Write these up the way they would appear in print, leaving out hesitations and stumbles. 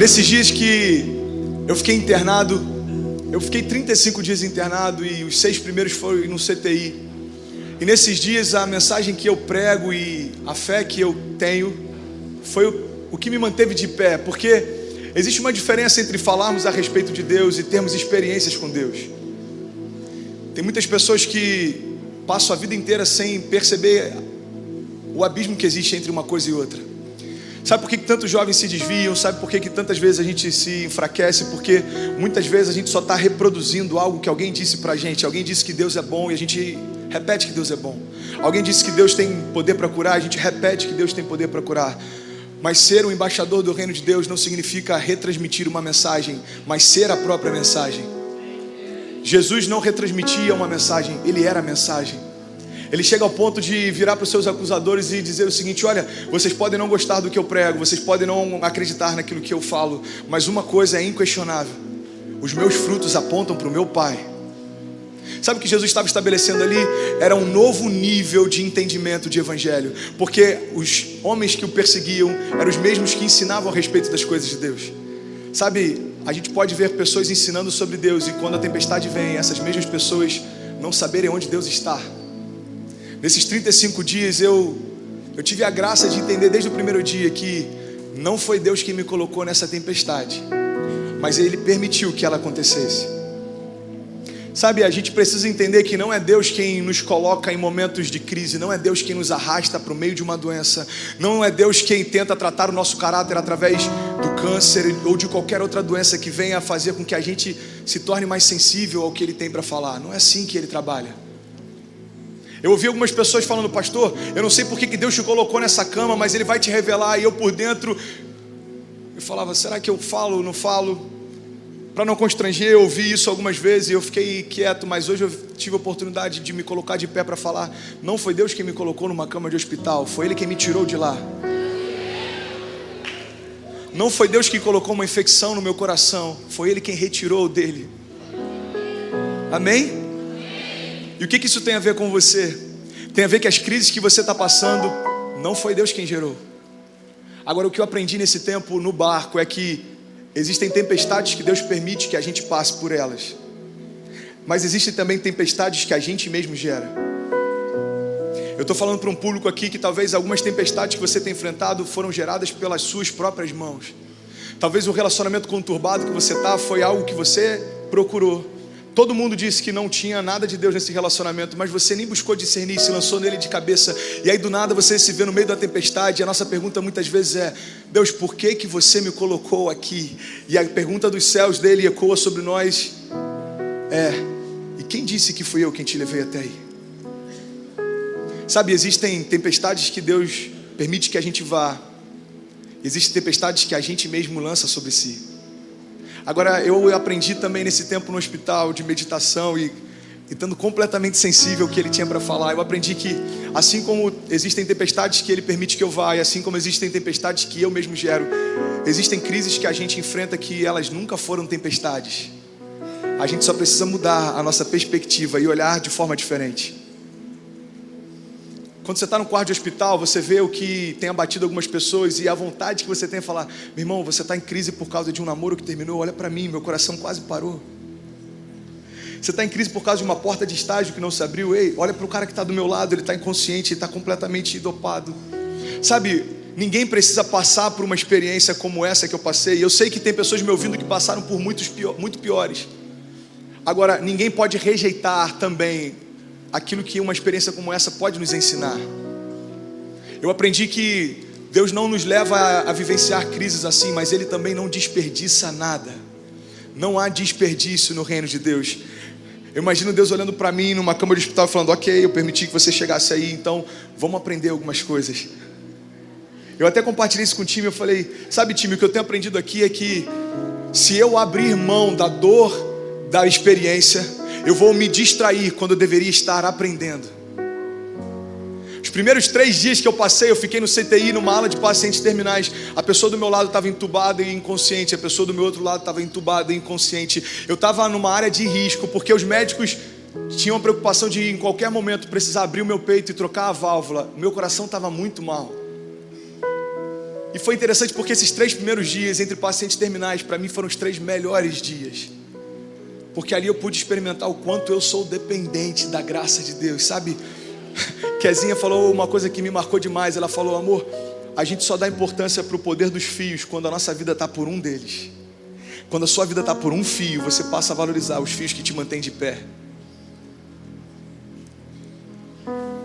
Nesses dias que eu fiquei internado, eu fiquei 35 dias internado e os 6 primeiros foram no CTI. E nesses dias a mensagem que eu prego e a fé que eu tenho foi o que me manteve de pé, porque existe uma diferença entre falarmos a respeito de Deus e termos experiências com Deus. Tem muitas pessoas que passam a vida inteira sem perceber o abismo que existe entre uma coisa e outra. Sabe por que tantos jovens se desviam? Sabe por que tantas vezes a gente se enfraquece? Porque muitas vezes a gente só está reproduzindo algo que alguém disse pra gente. Alguém disse que Deus é bom e a gente repete que Deus é bom. Alguém disse que Deus tem poder para curar, a gente repete que Deus tem poder para curar. Mas ser um embaixador do reino de Deus não significa retransmitir uma mensagem, mas ser a própria mensagem. Jesus não retransmitia uma mensagem, Ele era a mensagem. Ele chega ao ponto de virar para os seus acusadores e dizer o seguinte: olha, vocês podem não gostar do que eu prego, vocês podem não acreditar naquilo que eu falo, mas uma coisa é inquestionável: os meus frutos apontam para o meu Pai. Sabe o que Jesus estava estabelecendo ali? Era um novo nível de entendimento de evangelho, porque os homens que o perseguiam eram os mesmos que ensinavam a respeito das coisas de Deus. Sabe, a gente pode ver pessoas ensinando sobre Deus e quando a tempestade vem, essas mesmas pessoas não saberem onde Deus está. Nesses 35 dias eu tive a graça de entender desde o primeiro dia que não foi Deus quem me colocou nessa tempestade, mas Ele permitiu que ela acontecesse. Sabe, a gente precisa entender que não é Deus quem nos coloca em momentos de crise, não é Deus quem nos arrasta para o meio de uma doença, não é Deus quem tenta tratar o nosso caráter através do câncer ou de qualquer outra doença que venha a fazer com que a gente se torne mais sensível ao que Ele tem para falar. Não é assim que Ele trabalha. Eu ouvi algumas pessoas falando: pastor, eu não sei por que Deus te colocou nessa cama, mas Ele vai te revelar. E eu por dentro, eu falava: será que eu falo ou não falo? Para não constranger, eu ouvi isso algumas vezes e eu fiquei quieto. Mas hoje eu tive a oportunidade de me colocar de pé para falar: não foi Deus quem me colocou numa cama de hospital, foi Ele quem me tirou de lá. Não foi Deus quem colocou uma infecção no meu coração, foi Ele quem retirou dele. Amém? E o que isso tem a ver com você? Tem a ver que as crises que você está passando, não foi Deus quem gerou. Agora, o que eu aprendi nesse tempo no barco é que existem tempestades que Deus permite que a gente passe por elas, mas existem também tempestades que a gente mesmo gera. Eu estou falando para um público aqui que talvez algumas tempestades que você tem enfrentado foram geradas pelas suas próprias mãos. Talvez o relacionamento conturbado que você está foi algo que você procurou. Todo mundo disse que não tinha nada de Deus nesse relacionamento, mas você nem buscou discernir, se lançou nele de cabeça. E aí do nada você se vê no meio da tempestade. E a nossa pergunta muitas vezes é: Deus, por que você me colocou aqui? E a pergunta dos céus dele ecoa sobre nós: e quem disse que fui eu quem te levei até aí? Sabe, existem tempestades que Deus permite que a gente vá. Existem tempestades que a gente mesmo lança sobre si. Agora, eu aprendi também nesse tempo no hospital de meditação e estando completamente sensível ao que Ele tinha para falar. Eu aprendi que assim como existem tempestades que Ele permite que eu vá, e assim como existem tempestades que eu mesmo gero, existem crises que a gente enfrenta que elas nunca foram tempestades. A gente só precisa mudar a nossa perspectiva e olhar de forma diferente. Quando você está no quarto de hospital, você vê o que tem abatido algumas pessoas e a vontade que você tem é falar: meu irmão, você está em crise por causa de um namoro que terminou, olha para mim, meu coração quase parou. Você está em crise por causa de uma porta de estágio que não se abriu, ei, olha para o cara que está do meu lado, ele está inconsciente, ele está completamente dopado. Sabe, ninguém precisa passar por uma experiência como essa que eu passei. Eu sei que tem pessoas me ouvindo que passaram por muito piores. Agora, ninguém pode rejeitar também aquilo que uma experiência como essa pode nos ensinar. Eu aprendi que Deus não nos leva a vivenciar crises assim, mas Ele também não desperdiça nada. Não há desperdício no reino de Deus. Eu imagino Deus olhando para mim numa cama de hospital e falando: ok, eu permiti que você chegasse aí, então vamos aprender algumas coisas. Eu até compartilhei isso com o time, eu falei: sabe, time, o que eu tenho aprendido aqui é que se eu abrir mão da dor da experiência, eu vou me distrair quando eu deveria estar aprendendo. Os primeiros 3 dias que eu passei, eu fiquei no CTI, numa ala de pacientes terminais. A pessoa do meu lado estava entubada e inconsciente, a pessoa do meu outro lado estava entubada e inconsciente. Eu estava numa área de risco, porque os médicos tinham a preocupação de em qualquer momento precisar abrir o meu peito e trocar a válvula. O meu coração estava muito mal. E foi interessante porque esses 3 primeiros dias entre pacientes terminais, para mim foram os 3 melhores dias. Porque ali eu pude experimentar o quanto eu sou dependente da graça de Deus, sabe? Kezinha falou uma coisa que me marcou demais. Ela falou: amor, a gente só dá importância para o poder dos fios quando a nossa vida está por um deles. Quando a sua vida está por um fio, você passa a valorizar os fios que te mantêm de pé.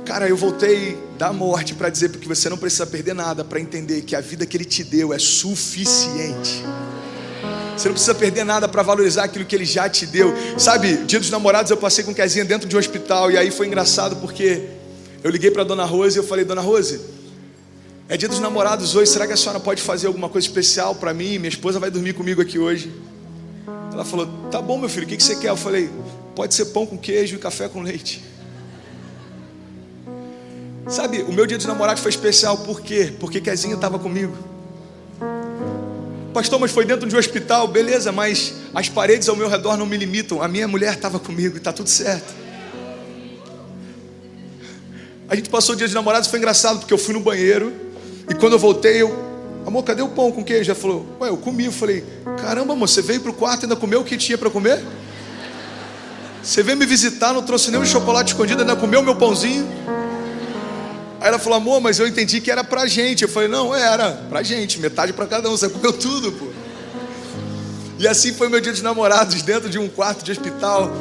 Cara, eu voltei da morte para dizer porque você não precisa perder nada para entender que a vida que Ele te deu é suficiente. Você não precisa perder nada para valorizar aquilo que Ele já te deu. Sabe, Dia dos Namorados eu passei com Kezinha dentro de um hospital. E aí foi engraçado porque eu liguei para a Dona Rose e eu falei: Dona Rose, é Dia dos Namorados hoje, será que a senhora pode fazer alguma coisa especial para mim? Minha esposa vai dormir comigo aqui hoje. Ela falou: tá bom, meu filho, o que você quer? Eu falei: pode ser pão com queijo e café com leite. Sabe, o meu Dia dos Namorados foi especial. Por quê? Porque Kezinha estava comigo. Pastor, mas foi dentro de um hospital. Beleza, mas as paredes ao meu redor não me limitam. A minha mulher estava comigo e está tudo certo. A gente passou o Dia dos Namorados, foi engraçado porque eu fui no banheiro. E quando eu voltei, amor, cadê o pão com queijo? Ela falou: ué, eu comi. Eu falei: caramba, amor, você veio pro quarto e ainda comeu o que tinha para comer? Você veio me visitar, não trouxe nenhum chocolate escondido, ainda comeu meu pãozinho? Aí ela falou: amor, mas eu entendi que era pra gente. Eu falei: não, era pra gente, metade pra cada um, você comeu tudo, pô. E assim foi meu Dia dos Namorados, dentro de um quarto de hospital.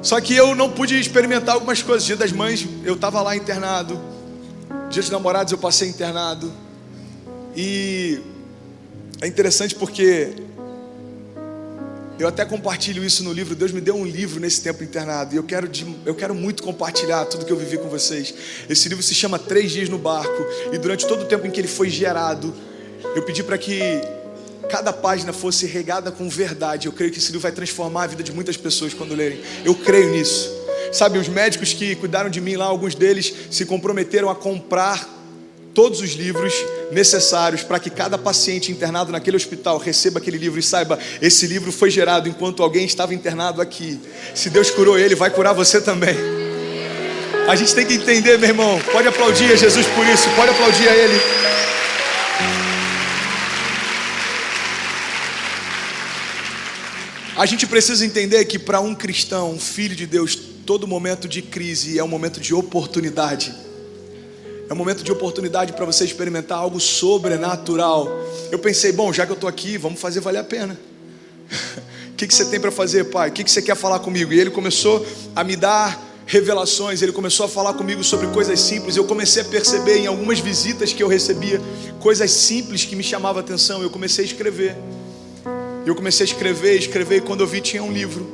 Só que eu não pude experimentar algumas coisas. Dia das Mães, eu estava lá internado. Dia dos Namorados, eu passei internado. E é interessante porque eu até compartilho isso no livro. Deus me deu um livro nesse tempo internado. E eu quero muito compartilhar tudo que eu vivi com vocês. Esse livro se chama 3 Dias no Barco. E durante todo o tempo em que ele foi gerado, eu pedi para que cada página fosse regada com verdade. Eu creio que esse livro vai transformar a vida de muitas pessoas quando lerem. Eu creio nisso. Sabe, os médicos que cuidaram de mim lá, alguns deles se comprometeram a comprar todos os livros necessários para que cada paciente internado naquele hospital receba aquele livro e saiba: esse livro foi gerado enquanto alguém estava internado aqui. Se Deus curou ele, vai curar você também. A gente tem que entender, meu irmão. Pode aplaudir a Jesus por isso, pode aplaudir a Ele. A gente precisa entender que para um cristão, um filho de Deus, todo momento de crise é um momento de oportunidade. É um momento de oportunidade para você experimentar algo sobrenatural. Eu pensei: bom, já que eu estou aqui, vamos fazer valer a pena. O que você tem para fazer, pai? O que você quer falar comigo? E ele começou a me dar revelações. Ele começou a falar comigo sobre coisas simples. Eu comecei a perceber em algumas visitas que eu recebia coisas simples que me chamavam a atenção. Eu comecei a escrever. Eu comecei a escrever. E quando eu vi, tinha um livro.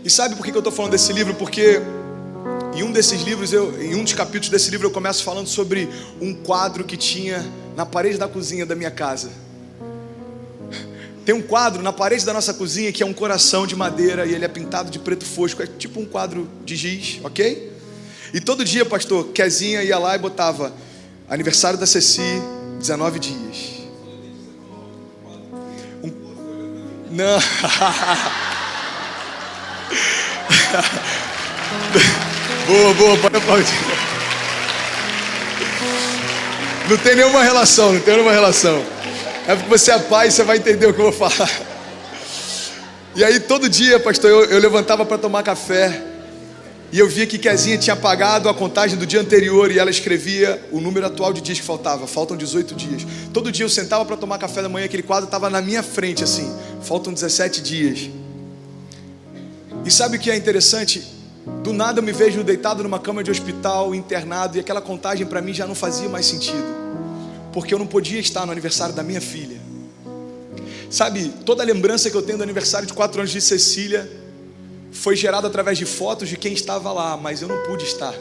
E sabe por que eu estou falando desse livro? Porque em um desses livros, em um dos capítulos desse livro, eu começo falando sobre um quadro que tinha na parede da cozinha da minha casa. Tem um quadro na parede da nossa cozinha que é um coração de madeira e ele é pintado de preto fosco. É tipo um quadro de giz, ok? E todo dia, pastor, Kezinha ia lá e botava: aniversário da Ceci, 19 dias. Não. Boa, pode aplaudir. Não tem nenhuma relação. É porque você é pai e você vai entender o que eu vou falar. E aí todo dia, pastor, eu levantava para tomar café e eu via que Kezinha tinha apagado a contagem do dia anterior e ela escrevia o número atual de dias que faltam 18 dias. Todo dia eu sentava para tomar café da manhã, aquele quadro estava na minha frente assim: faltam 17 dias. E sabe o que é interessante? Do nada eu me vejo deitado numa cama de hospital, internado, e aquela contagem para mim já não fazia mais sentido, porque eu não podia estar no aniversário da minha filha. Sabe, toda a lembrança que eu tenho do aniversário de 4 anos de Cecília foi gerada através de fotos de quem estava lá, mas eu não pude estar.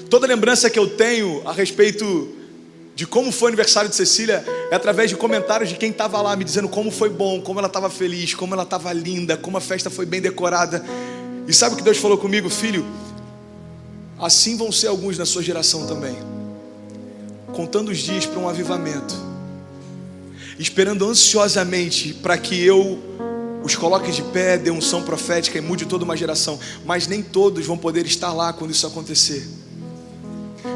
Toda a lembrança que eu tenho a respeito de como foi o aniversário de Cecília é através de comentários de quem estava lá, me dizendo como foi bom, como ela estava feliz, como ela estava linda, como a festa foi bem decorada. E sabe o que Deus falou comigo? Filho, assim vão ser alguns na sua geração também, contando os dias para um avivamento, esperando ansiosamente para que eu os coloque de pé, dê unção profética e mude toda uma geração. Mas nem todos vão poder estar lá quando isso acontecer.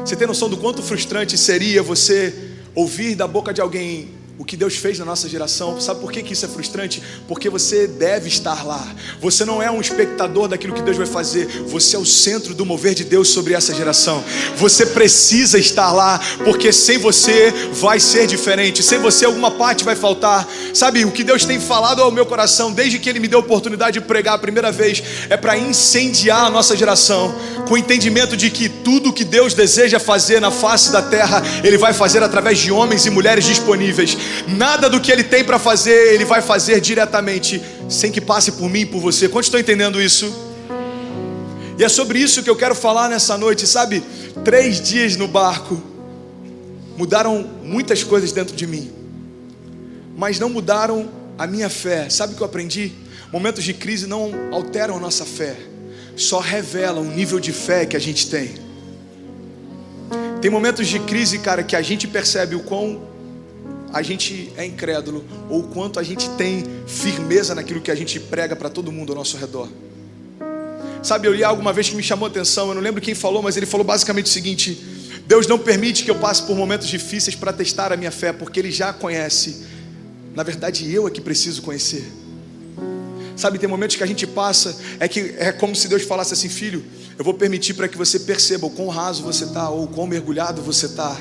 Você tem noção do quanto frustrante seria você ouvir da boca de alguém o que Deus fez na nossa geração? Sabe por que isso é frustrante? Porque você deve estar lá. Você não é um espectador daquilo que Deus vai fazer. Você é o centro do mover de Deus sobre essa geração. Você precisa estar lá, porque sem você vai ser diferente. Sem você alguma parte vai faltar. Sabe, o que Deus tem falado ao meu coração desde que Ele me deu a oportunidade de pregar a primeira vez é para incendiar a nossa geração, com o entendimento de que tudo que Deus deseja fazer na face da terra, Ele vai fazer através de homens e mulheres disponíveis. Nada do que Ele tem para fazer, Ele vai fazer diretamente, sem que passe por mim e por você. Quantos estão entendendo isso? E é sobre isso que eu quero falar nessa noite, sabe? 3 dias no barco mudaram muitas coisas dentro de mim, mas não mudaram a minha fé. Sabe o que eu aprendi? Momentos de crise não alteram a nossa fé, só revelam o nível de fé que a gente tem. Tem momentos de crise, cara, que a gente percebe o quão a gente é incrédulo, ou o quanto a gente tem firmeza naquilo que a gente prega para todo mundo ao nosso redor. Sabe, eu li algo uma vez que me chamou a atenção, eu não lembro quem falou, mas ele falou basicamente o seguinte: Deus não permite que eu passe por momentos difíceis para testar a minha fé, porque Ele já conhece. Na verdade, eu é que preciso conhecer. Sabe, tem momentos que a gente passa, é como se Deus falasse assim: filho, eu vou permitir para que você perceba o quão raso você está, ou o quão mergulhado você está.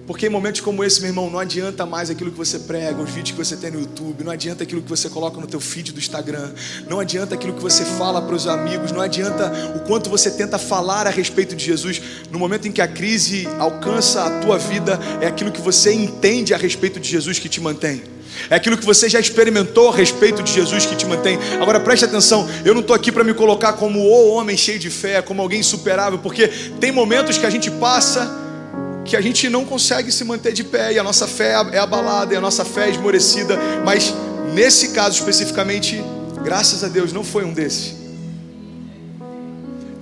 Porque em momentos como esse, meu irmão, não adianta mais aquilo que você prega, os vídeos que você tem no YouTube, não adianta aquilo que você coloca no teu feed do Instagram, não adianta aquilo que você fala para os amigos, não adianta o quanto você tenta falar a respeito de Jesus. No momento em que a crise alcança a tua vida, é aquilo que você entende a respeito de Jesus que te mantém. É aquilo que você já experimentou a respeito de Jesus que te mantém. Agora preste atenção, eu não estou aqui para me colocar como o homem cheio de fé, como alguém insuperável, porque tem momentos que a gente passa que a gente não consegue se manter de pé, e a nossa fé é abalada, e a nossa fé é esmorecida. Mas nesse caso especificamente, graças a Deus, não foi um desses.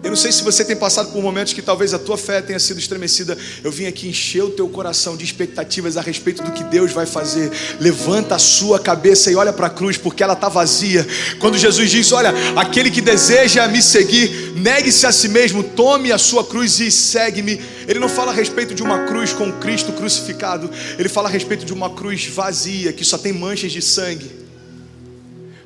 Eu não sei se você tem passado por momentos que talvez a tua fé tenha sido estremecida. Eu vim aqui encher o teu coração de expectativas a respeito do que Deus vai fazer. Levanta a sua cabeça e olha para a cruz, porque ela está vazia. Quando Jesus diz: olha, aquele que deseja me seguir, negue-se a si mesmo, tome a sua cruz e segue-me. Ele não fala a respeito de uma cruz com Cristo crucificado. Ele fala a respeito de uma cruz vazia, que só tem manchas de sangue.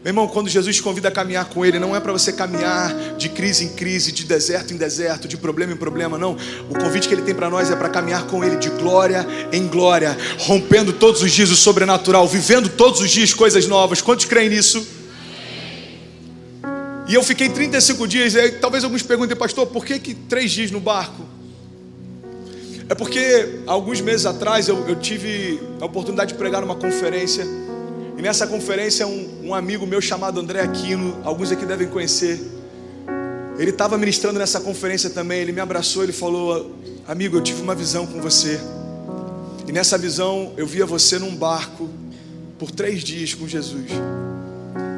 Meu irmão, quando Jesus te convida a caminhar com Ele, não é para você caminhar de crise em crise, de deserto em deserto, de problema em problema, não. O convite que Ele tem para nós é para caminhar com Ele de glória em glória, rompendo todos os dias o sobrenatural, vivendo todos os dias coisas novas. Quantos creem nisso? E eu fiquei 35 dias, e aí, talvez alguns perguntem: pastor, por que 3 dias no barco? É porque alguns meses atrás eu tive a oportunidade de pregar numa conferência. E nessa conferência um amigo meu chamado André Aquino, alguns aqui devem conhecer, ele estava ministrando nessa conferência também. Ele me abraçou, ele falou: amigo, eu tive uma visão com você, e nessa visão eu via você num barco por 3 dias com Jesus,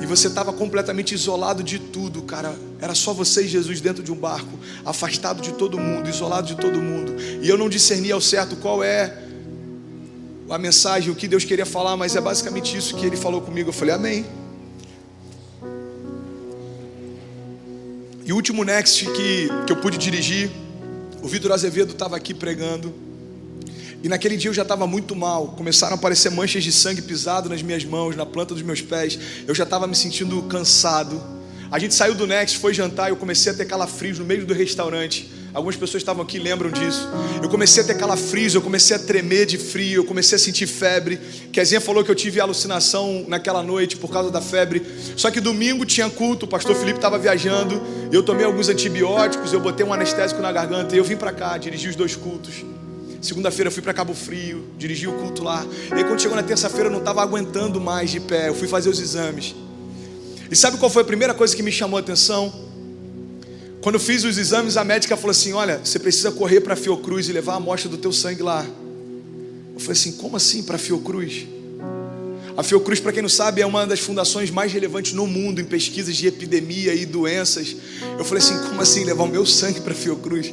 e você estava completamente isolado de tudo, cara. Era só você e Jesus dentro de um barco, afastado de todo mundo, isolado de todo mundo. E eu não discernia ao certo qual é a mensagem, o que Deus queria falar, mas é basicamente isso que Ele falou comigo. Eu falei: amém. E o último Next que eu pude dirigir, o Vitor Azevedo estava aqui pregando, e naquele dia eu já estava muito mal. Começaram a aparecer manchas de sangue pisado nas minhas mãos, na planta dos meus pés. Eu já estava me sentindo cansado. A gente saiu do Next, foi jantar, e eu comecei a ter calafrios no meio do restaurante. Algumas pessoas estavam aqui, lembram disso. Eu comecei a ter calafrios, eu comecei a tremer de frio, eu comecei a sentir febre. Kezinha falou que eu tive alucinação naquela noite por causa da febre. Só que domingo tinha culto, o pastor Felipe estava viajando, eu tomei alguns antibióticos, eu botei um anestésico na garganta, e eu vim para cá, dirigi os 2 cultos. Segunda-feira eu fui para Cabo Frio, dirigi o culto lá. E aí quando chegou na terça-feira eu não estava aguentando mais de pé, eu fui fazer os exames. E sabe qual foi a primeira coisa que me chamou a atenção? Quando eu fiz os exames, a médica falou assim: olha, você precisa correr para a Fiocruz e levar a amostra do teu sangue lá. Eu falei assim: como assim para a Fiocruz? A Fiocruz, para quem não sabe, é uma das fundações mais relevantes no mundo em pesquisas de epidemia e doenças. Eu falei assim: como assim levar o meu sangue para a Fiocruz?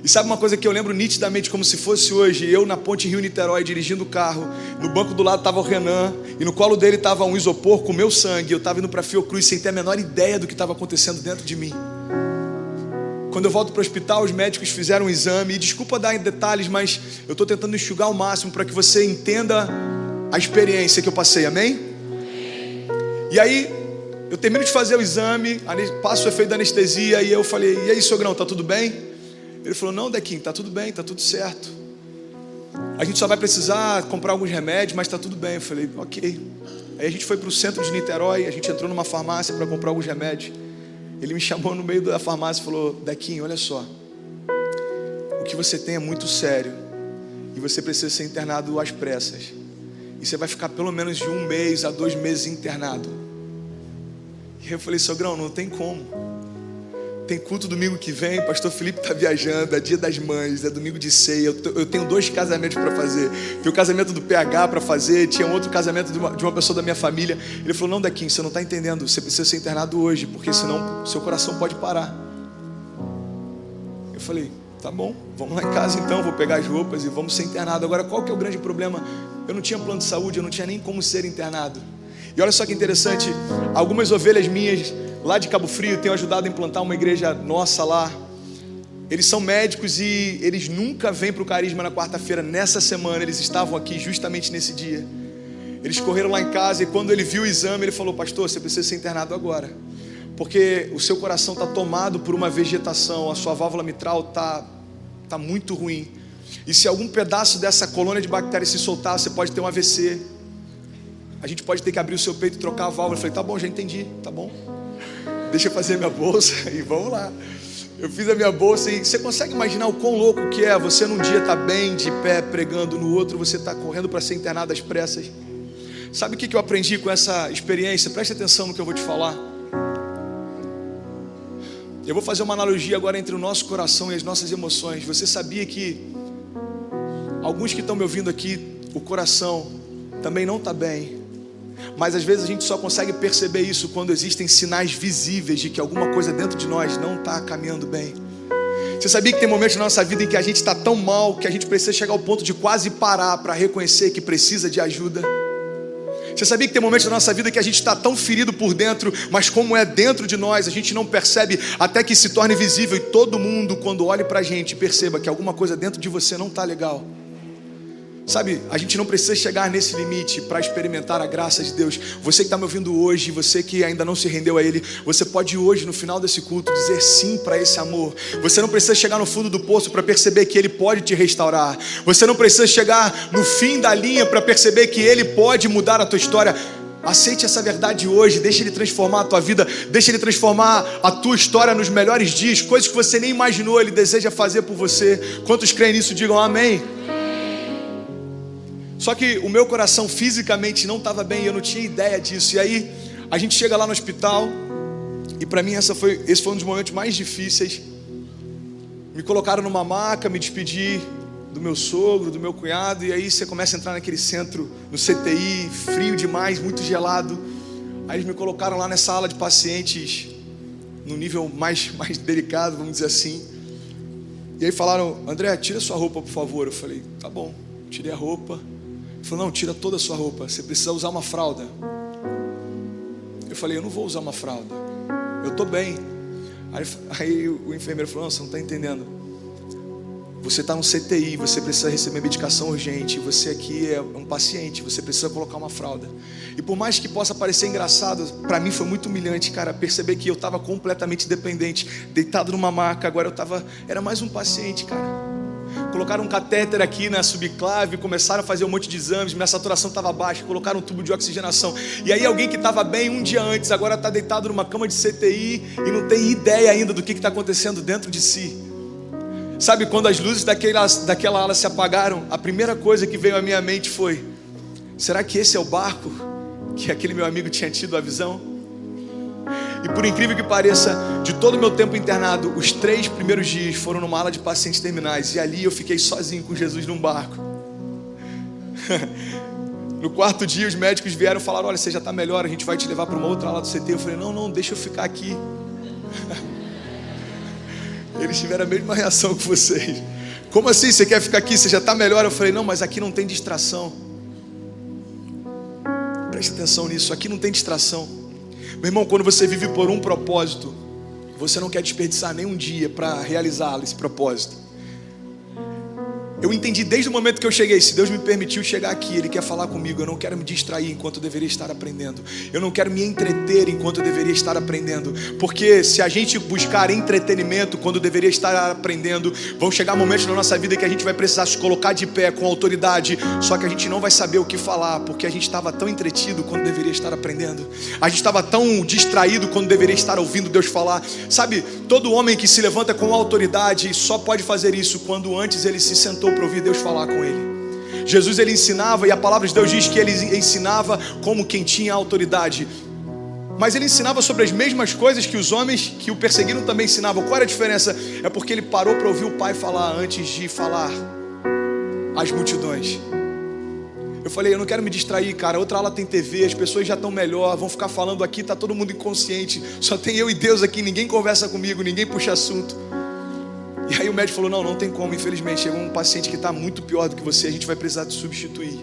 E sabe uma coisa que eu lembro nitidamente como se fosse hoje? Eu na ponte Rio-Niterói dirigindo o carro, no banco do lado estava o Renan, e no colo dele estava um isopor com o meu sangue. Eu estava indo para a Fiocruz sem ter a menor ideia do que estava acontecendo dentro de mim. Quando eu volto para o hospital, os médicos fizeram um exame. E desculpa dar em detalhes, mas eu estou tentando enxugar ao máximo para que você entenda a experiência que eu passei, amém? E aí, eu termino de fazer o exame, passo o efeito da anestesia. E eu falei, e aí, sogrão, tá tudo bem? Ele falou, não, Dequinho, tá tudo bem, tá tudo certo. A gente só vai precisar comprar alguns remédios, mas tá tudo bem. Eu falei, ok. Aí a gente foi para o centro de Niterói, a gente entrou numa farmácia para comprar alguns remédios. Ele me chamou no meio da farmácia e falou, Dequinho, olha só, o que você tem é muito sério e você precisa ser internado às pressas. E você vai ficar pelo menos de 1 mês a 2 meses internado. E eu falei, sogrão, não tem como. Tem culto domingo que vem, pastor Felipe está viajando, é dia das mães, é domingo de ceia, eu tenho 2 casamentos para fazer. Tem o casamento do PH para fazer, tinha um outro casamento de uma pessoa da minha família. Ele falou, não, Dequinho, você não está entendendo, você precisa ser internado hoje, porque senão seu coração pode parar. Eu falei, tá bom, vamos lá em casa então, vou pegar as roupas e vamos ser internado. Agora, qual que é o grande problema? Eu não tinha plano de saúde, eu não tinha nem como ser internado. E olha só que interessante, algumas ovelhas minhas lá de Cabo Frio tenho ajudado a implantar uma igreja nossa lá. Eles são médicos e eles nunca vêm para o Carisma na quarta-feira. Nessa semana eles estavam aqui justamente nesse dia. Eles correram lá em casa e quando ele viu o exame, ele falou, pastor, você precisa ser internado agora, porque o seu coração está tomado por uma vegetação, a sua válvula mitral está muito ruim. E se algum pedaço dessa colônia de bactérias se soltar, você pode ter um AVC. A gente pode ter que abrir o seu peito e trocar a válvula. Eu falei, tá bom, já entendi, tá bom. Deixa eu fazer minha bolsa e vamos lá. Eu fiz a minha bolsa e você consegue imaginar o quão louco que é? Você num dia está bem, de pé, pregando, no outro você está correndo para ser internado às pressas. Sabe o que eu aprendi com essa experiência? Preste atenção no que eu vou te falar. Eu vou fazer uma analogia agora entre o nosso coração e as nossas emoções. Você sabia que alguns que estão me ouvindo aqui, o coração também não está bem, mas às vezes a gente só consegue perceber isso quando existem sinais visíveis de que alguma coisa dentro de nós não está caminhando bem. Você sabia que tem momentos na nossa vida em que a gente está tão mal que a gente precisa chegar ao ponto de quase parar para reconhecer que precisa de ajuda? Você sabia que tem momentos na nossa vida que a gente está tão ferido por dentro, mas como é dentro de nós, a gente não percebe até que se torne visível, e todo mundo, quando olhe para a gente, perceba que alguma coisa dentro de você não está legal. Sabe, a gente não precisa chegar nesse limite para experimentar a graça de Deus. Você que está me ouvindo hoje, você que ainda não se rendeu a Ele, você pode hoje, no final desse culto, dizer sim para esse amor. Você não precisa chegar no fundo do poço para perceber que Ele pode te restaurar. Você não precisa chegar no fim da linha para perceber que Ele pode mudar a tua história. Aceite essa verdade hoje, deixa Ele transformar a tua vida, deixa Ele transformar a tua história nos melhores dias, coisas que você nem imaginou, Ele deseja fazer por você. Quantos creem nisso, digam amém. Só que o meu coração fisicamente não estava bem e eu não tinha ideia disso. E aí a gente chega lá no hospital e para mim esse foi um dos momentos mais difíceis. Me colocaram numa maca, me despedi do meu sogro, do meu cunhado. E aí você começa a entrar naquele centro, no CTI, frio demais, muito gelado. Aí eles me colocaram lá nessa ala de pacientes no nível mais delicado, vamos dizer assim. E aí falaram, André, tira sua roupa por favor. Eu falei, tá bom, tirei a roupa. Ele falou, não, tira toda a sua roupa, você precisa usar uma fralda. Eu falei, eu não vou usar uma fralda, eu estou bem. Aí o enfermeiro falou, não, você não está entendendo. Você está no CTI, você precisa receber medicação urgente, você aqui é um paciente, você precisa colocar uma fralda. E por mais que possa parecer engraçado, para mim foi muito humilhante, cara, perceber que eu estava completamente dependente, deitado numa maca, agora era mais um paciente, cara. Colocaram um catéter aqui na subclave, começaram a fazer um monte de exames, minha saturação estava baixa, colocaram um tubo de oxigenação. E aí alguém que estava bem um dia antes, agora está deitado numa cama de CTI e não tem ideia ainda do que está acontecendo dentro de si. Sabe, quando as luzes daquela ala se apagaram, a primeira coisa que veio à minha mente foi: será que esse é o barco que aquele meu amigo tinha tido a visão? E por incrível que pareça, de todo o meu tempo internado, os 3 primeiros dias foram numa ala de pacientes terminais. E ali eu fiquei sozinho com Jesus num barco. No 4º dia os médicos vieram e falaram, olha, você já está melhor, a gente vai te levar para uma outra ala do CT. Eu falei, não, deixa eu ficar aqui. Eles tiveram a mesma reação que vocês. Como assim, você quer ficar aqui, você já está melhor? Eu falei, não, mas aqui não tem distração. Preste atenção nisso, aqui não tem distração. Meu irmão, quando você vive por um propósito, Você não quer desperdiçar nenhum dia para realizá-lo, esse propósito. Eu entendi desde o momento que eu cheguei, se Deus me permitiu chegar aqui, Ele quer falar comigo. Eu não quero me distrair enquanto eu deveria estar aprendendo. Eu não quero me entreter enquanto eu deveria estar aprendendo. Porque se a gente buscar entretenimento quando deveria estar aprendendo, vão chegar momentos na nossa vida que a gente vai precisar se colocar de pé com autoridade, só que a gente não vai saber o que falar, porque a gente estava tão entretido quando deveria estar aprendendo. A gente estava tão distraído quando deveria estar ouvindo Deus falar. Sabe, todo homem que se levanta com autoridade só pode fazer isso quando antes ele se sentou para ouvir Deus falar com ele. Jesus, ele ensinava, e a palavra de Deus diz que ele ensinava como quem tinha autoridade, mas ele ensinava sobre as mesmas coisas que os homens que o perseguiram também ensinavam. Qual era a diferença? É porque ele parou para ouvir o Pai falar antes de falar às multidões. Eu falei, eu não quero me distrair, cara. Outra aula tem TV, as pessoas já estão melhor, vão ficar falando aqui, tá todo mundo inconsciente, só tem eu e Deus aqui, ninguém conversa comigo, ninguém puxa assunto. E aí o médico falou, não tem como, infelizmente, chegou um paciente que está muito pior do que você, a gente vai precisar te substituir.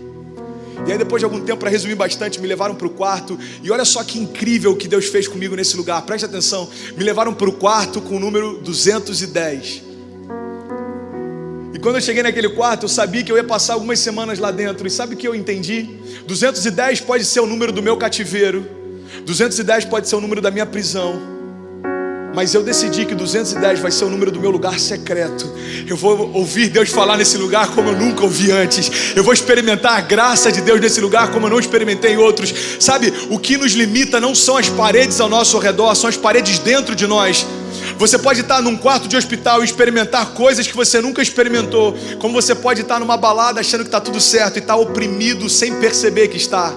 E aí depois de algum tempo, para resumir bastante, me levaram para o quarto, e olha só que incrível o que Deus fez comigo nesse lugar, preste atenção, me levaram para o quarto com o número 210. E quando eu cheguei naquele quarto, eu sabia que eu ia passar algumas semanas lá dentro, e sabe o que eu entendi? 210 pode ser o número do meu cativeiro, 210 pode ser o número da minha prisão, mas eu decidi que 210 vai ser o número do meu lugar secreto. Eu vou ouvir Deus falar nesse lugar como eu nunca ouvi antes. Eu vou experimentar a graça de Deus nesse lugar como eu não experimentei em outros. Sabe, o que nos limita não são as paredes ao nosso redor, são as paredes dentro de nós. Você pode estar num quarto de hospital e experimentar coisas que você nunca experimentou, como você pode estar numa balada achando que está tudo certo e estar oprimido sem perceber que está.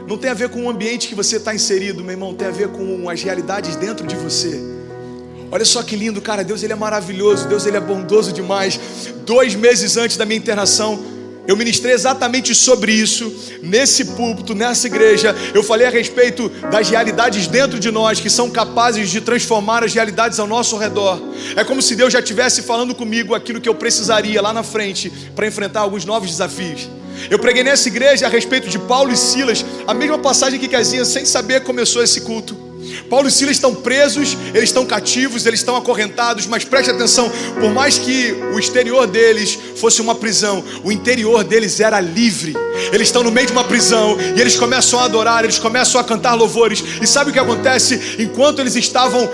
Não tem a ver com o ambiente que você está inserido, meu irmão, tem a ver com as realidades dentro de você. Olha só que lindo, cara, Deus ele é maravilhoso, Deus ele é bondoso demais. 2 meses antes da minha internação, eu ministrei exatamente sobre isso, nesse púlpito, nessa igreja. Eu falei a respeito das realidades dentro de nós, que são capazes de transformar as realidades ao nosso redor. É como se Deus já estivesse falando comigo aquilo que eu precisaria lá na frente, para enfrentar alguns novos desafios. Eu preguei nessa igreja a respeito de Paulo e Silas, a mesma passagem que Casinha, sem saber, começou esse culto. Paulo e Silas estão presos, eles estão cativos, eles estão acorrentados, mas preste atenção, por mais que o exterior deles fosse uma prisão, o interior deles era livre. Eles estão no meio de uma prisão e eles começam a adorar, eles começam a cantar louvores. E sabe o que acontece? Enquanto eles estavam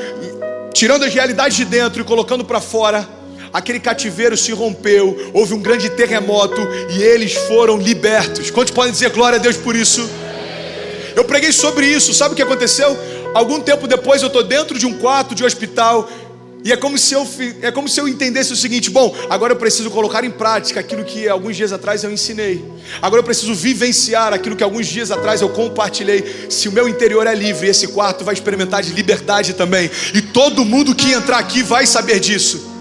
tirando as realidades de dentro e colocando para fora, aquele cativeiro se rompeu, houve um grande terremoto e eles foram libertos. Quantos podem dizer glória a Deus por isso? Eu preguei sobre isso, sabe o que aconteceu? Algum tempo depois eu estou dentro de um quarto de hospital e é como se eu entendesse o seguinte: bom, agora eu preciso colocar em prática aquilo que alguns dias atrás eu ensinei. Agora eu preciso vivenciar aquilo que alguns dias atrás eu compartilhei. Se o meu interior é livre, esse quarto vai experimentar de liberdade também, e todo mundo que entrar aqui vai saber disso.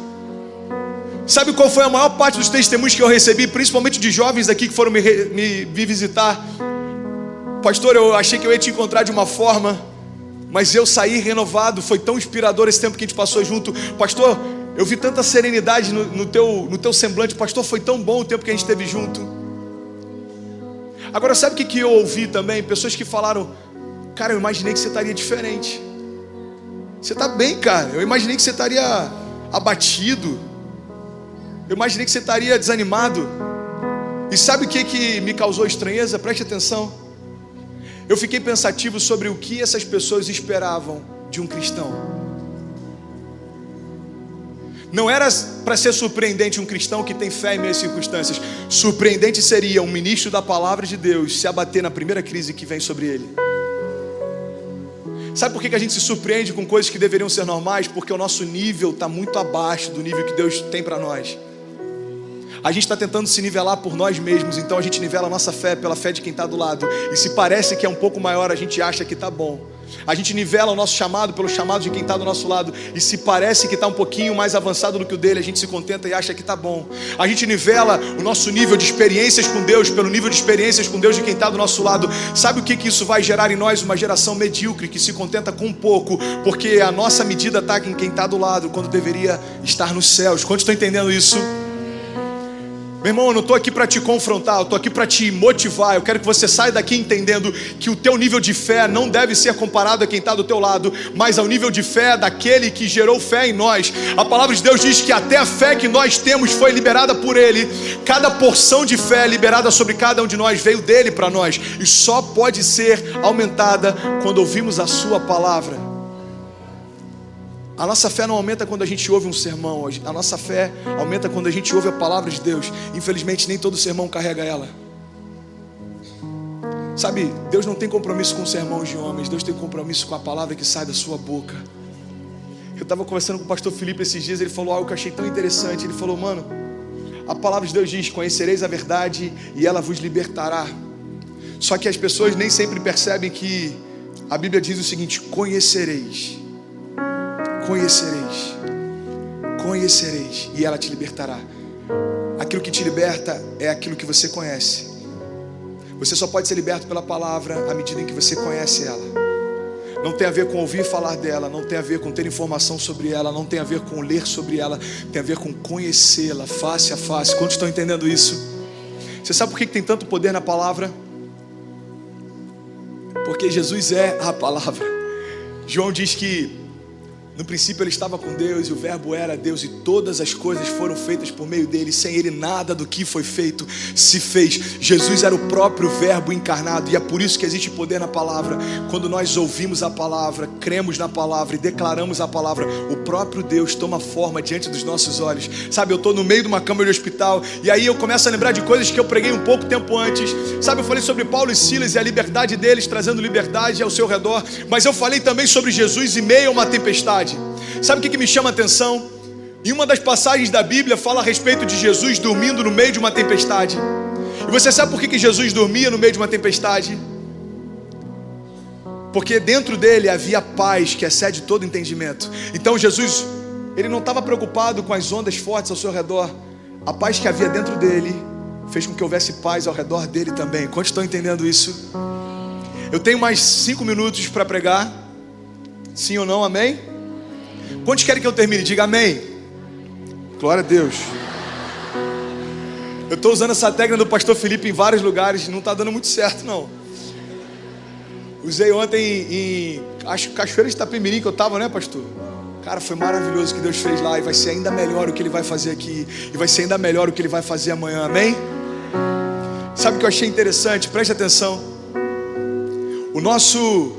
Sabe qual foi a maior parte dos testemunhos que eu recebi, principalmente de jovens aqui que foram me visitar? Pastor, eu achei que eu ia te encontrar de uma forma, mas eu saí renovado. Foi tão inspirador esse tempo que a gente passou junto. Pastor, eu vi tanta serenidade no teu semblante. Pastor, foi tão bom o tempo que a gente esteve junto. Agora, sabe o que eu ouvi também? Pessoas que falaram: cara, eu imaginei que você estaria diferente. Você está bem, cara. Eu imaginei que você estaria abatido. Eu imaginei que você estaria desanimado. E sabe o que me causou estranheza? Preste atenção. Eu fiquei pensativo sobre o que essas pessoas esperavam de um cristão. Não era para ser surpreendente um cristão que tem fé em meias circunstâncias. Surpreendente seria um ministro da palavra de Deus se abater na primeira crise que vem sobre ele. Sabe por que a gente se surpreende com coisas que deveriam ser normais? Porque o nosso nível está muito abaixo do nível que Deus tem para nós. A gente está tentando se nivelar por nós mesmos, então a gente nivela a nossa fé pela fé de quem está do lado. E se parece que é um pouco maior, a gente acha que está bom. A gente nivela o nosso chamado pelo chamado de quem está do nosso lado. E se parece que está um pouquinho mais avançado do que o dele, a gente se contenta e acha que está bom. A gente nivela o nosso nível de experiências com Deus pelo nível de experiências com Deus de quem está do nosso lado. Sabe o que isso vai gerar em nós? Uma geração medíocre que se contenta com um pouco, porque a nossa medida está em quem está do lado, quando deveria estar nos céus. Quantos estão entendendo isso? Meu irmão, eu não estou aqui para te confrontar, eu estou aqui para te motivar. Eu quero que você saia daqui entendendo que o teu nível de fé não deve ser comparado a quem está do teu lado, mas ao nível de fé daquele que gerou fé em nós. A palavra de Deus diz que até a fé que nós temos foi liberada por Ele. Cada porção de fé liberada sobre cada um de nós veio dele para nós, e só pode ser aumentada quando ouvimos a sua palavra. A nossa fé não aumenta quando a gente ouve um sermão. A nossa fé aumenta quando a gente ouve a palavra de Deus. Infelizmente, nem todo sermão carrega ela. Sabe, Deus não tem compromisso com sermões de homens. Deus tem compromisso com a palavra que sai da sua boca. Eu estava conversando com o pastor Felipe esses dias. Ele falou algo que eu achei tão interessante. Ele falou: mano, a palavra de Deus diz: conhecereis a verdade e ela vos libertará. Só que as pessoas nem sempre percebem que a Bíblia diz o seguinte: conhecereis, e ela te libertará. Aquilo que te liberta é aquilo que você conhece. Você só pode ser liberto pela palavra à medida em que você conhece ela. Não tem a ver com ouvir falar dela, não tem a ver com ter informação sobre ela, não tem a ver com ler sobre ela, tem a ver com conhecê-la face a face. Quantos estão entendendo isso? Você sabe por que tem tanto poder na palavra? Porque Jesus é a palavra. João diz que no princípio ele estava com Deus, e o verbo era Deus, e todas as coisas foram feitas por meio dele. Sem ele nada do que foi feito se fez. Jesus era o próprio verbo encarnado, e é por isso que existe poder na palavra. Quando nós ouvimos a palavra, cremos na palavra e declaramos a palavra, o próprio Deus toma forma diante dos nossos olhos. Sabe, eu estou no meio de uma cama de hospital, e aí eu começo a lembrar de coisas que eu preguei um pouco tempo antes. Sabe, eu falei sobre Paulo e Silas e a liberdade deles, trazendo liberdade ao seu redor. Mas eu falei também sobre Jesus em meio a uma tempestade. Sabe o que me chama a atenção? Em uma das passagens da Bíblia fala a respeito de Jesus dormindo no meio de uma tempestade. E você sabe por que Jesus dormia no meio de uma tempestade? Porque dentro dele havia paz que excede todo entendimento. Então Jesus, ele não estava preocupado com as ondas fortes ao seu redor. A paz que havia dentro dele fez com que houvesse paz ao redor dele também. Quantos estão entendendo isso? Eu tenho mais 5 minutos para pregar. Sim ou não? Amém? Quantos querem que eu termine? Diga amém. Glória a Deus. Eu estou usando essa técnica do pastor Felipe em vários lugares. Não está dando muito certo, não. Usei ontem em acho que Cachoeira de Itapemirim que eu estava, né, pastor? Cara, foi maravilhoso o que Deus fez lá. E vai ser ainda melhor o que Ele vai fazer aqui. E vai ser ainda melhor o que Ele vai fazer amanhã, amém? Sabe o que eu achei interessante? Preste atenção. O nosso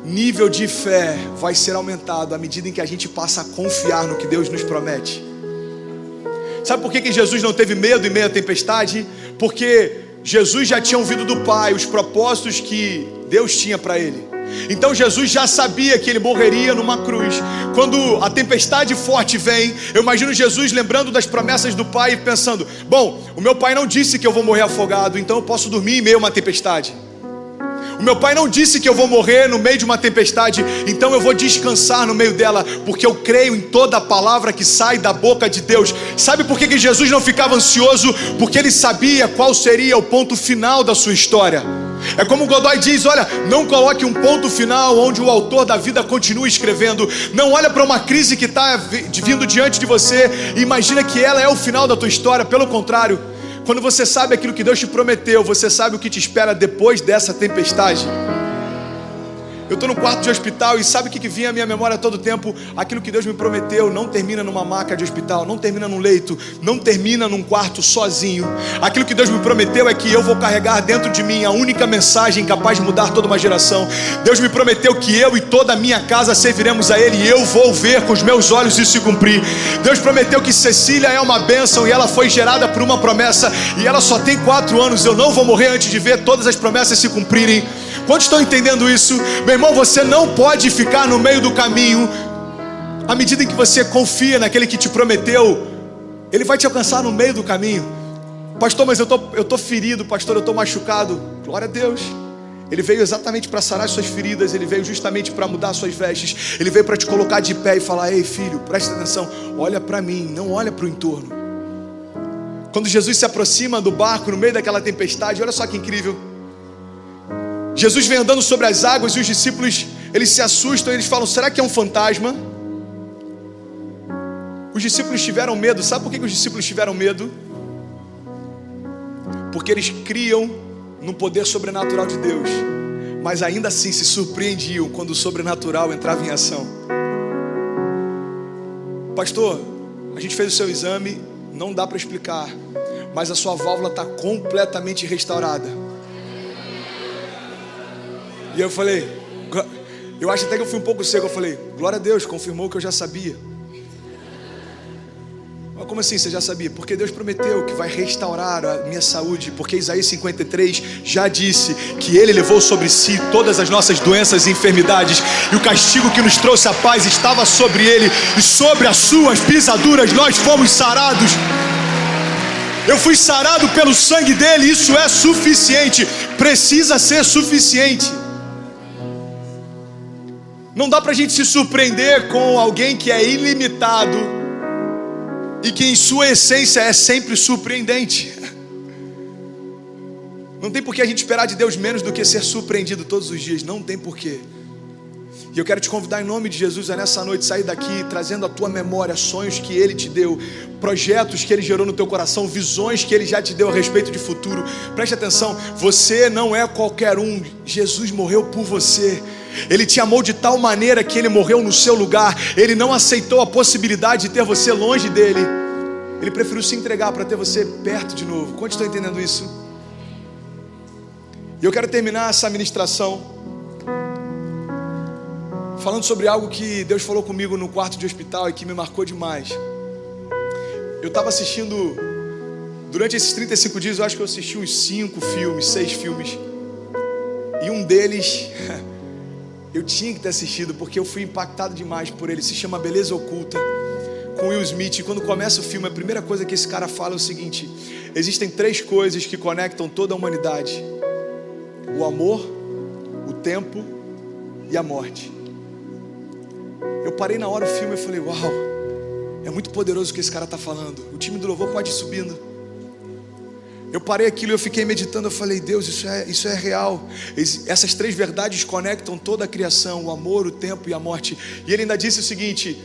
nível de fé vai ser aumentado à medida em que a gente passa a confiar no que Deus nos promete. Sabe por que Jesus não teve medo em meio à tempestade? Porque Jesus já tinha ouvido do Pai os propósitos que Deus tinha para ele. Então Jesus já sabia que ele morreria numa cruz. Quando a tempestade forte vem, eu imagino Jesus lembrando das promessas do Pai e pensando: bom, o meu Pai não disse que eu vou morrer afogado, então eu posso dormir em meio a uma tempestade. O meu Pai não disse que eu vou morrer no meio de uma tempestade, então eu vou descansar no meio dela, porque eu creio em toda a palavra que sai da boca de Deus. Sabe por que Jesus não ficava ansioso? Porque ele sabia qual seria o ponto final da sua história. É como o Godoy diz: olha, não coloque um ponto final onde o autor da vida continua escrevendo. Não olha para uma crise que está vindo diante de você e imagina que ela é o final da tua história. Pelo contrário, quando você sabe aquilo que Deus te prometeu, você sabe o que te espera depois dessa tempestade. Eu estou no quarto de hospital e sabe o que vinha à minha memória todo tempo? Aquilo que Deus me prometeu não termina numa maca de hospital, não termina num leito, não termina num quarto sozinho. Aquilo que Deus me prometeu é que eu vou carregar dentro de mim a única mensagem capaz de mudar toda uma geração. Deus me prometeu que eu e toda a minha casa serviremos a Ele, e eu vou ver com os meus olhos isso se cumprir. Deus prometeu que Cecília é uma bênção e ela foi gerada por uma promessa, e ela só tem 4 anos. Eu não vou morrer antes de ver todas as promessas se cumprirem. Quantos estão entendendo isso? Meu irmão, você não pode ficar no meio do caminho. À medida em que você confia naquele que te prometeu, Ele vai te alcançar no meio do caminho. Pastor, mas eu tô ferido, pastor, eu tô machucado. Glória a Deus. Ele veio exatamente para sarar as suas feridas. Ele veio justamente para mudar as suas vestes. Ele veio para te colocar de pé e falar: ei filho, presta atenção, olha para mim, não olha para o entorno. Quando Jesus se aproxima do barco no meio daquela tempestade, olha só que incrível. Jesus vem andando sobre as águas e os discípulos, eles se assustam, eles falam: será que é um fantasma? Os discípulos tiveram medo. Sabe por que os discípulos tiveram medo? porque eles criam no poder sobrenatural de Deus, mas ainda assim se surpreendiam quando o sobrenatural entrava em ação. Pastor, a gente fez o seu exame, não dá para explicar, mas a sua válvula está completamente restaurada. E eu falei, eu acho até que eu fui um pouco cego. Eu falei, glória a Deus, confirmou o que eu já sabia. Mas como assim você já sabia? Porque Deus prometeu que vai restaurar a minha saúde. Porque Isaías 53 já disse que Ele levou sobre si todas as nossas doenças e enfermidades, e o castigo que nos trouxe a paz estava sobre Ele, e sobre as suas pisaduras nós fomos sarados. Eu fui sarado pelo sangue dele. Isso é suficiente, precisa ser suficiente. Não dá pra gente se surpreender com alguém que é ilimitado e que em sua essência é sempre surpreendente. Não tem por que a gente esperar de Deus menos do que ser surpreendido todos os dias. Não tem por quê. E eu quero te convidar em nome de Jesus a nessa noite sair daqui trazendo à tua memória sonhos que Ele te deu, projetos que Ele gerou no teu coração, visões que Ele já te deu a respeito de futuro. Preste atenção, você não é qualquer um. Jesus morreu por você. Ele te amou de tal maneira que Ele morreu no seu lugar. Ele não aceitou a possibilidade de ter você longe dEle. Ele preferiu se entregar para ter você perto de novo. Quantos estão entendendo isso? E eu quero terminar essa ministração falando sobre algo que Deus falou comigo no quarto de hospital e que me marcou demais. Eu estava assistindo, durante esses 35 dias, eu acho que eu assisti uns 6 filmes. E um deles eu tinha que ter assistido, porque eu fui impactado demais por ele. Se chama Beleza Oculta, com Will Smith. E quando começa o filme, a primeira coisa que esse cara fala é o seguinte: existem 3 coisas que conectam toda a humanidade: o amor, o tempo e a morte. Eu parei na hora do filme e falei, uau, é muito poderoso o que esse cara está falando. O time do louvor pode ir subindo. Eu parei aquilo e eu fiquei meditando. Eu falei, Deus, isso é real. Essas 3 verdades conectam toda a criação: o amor, o tempo e a morte. E ele ainda disse o seguinte: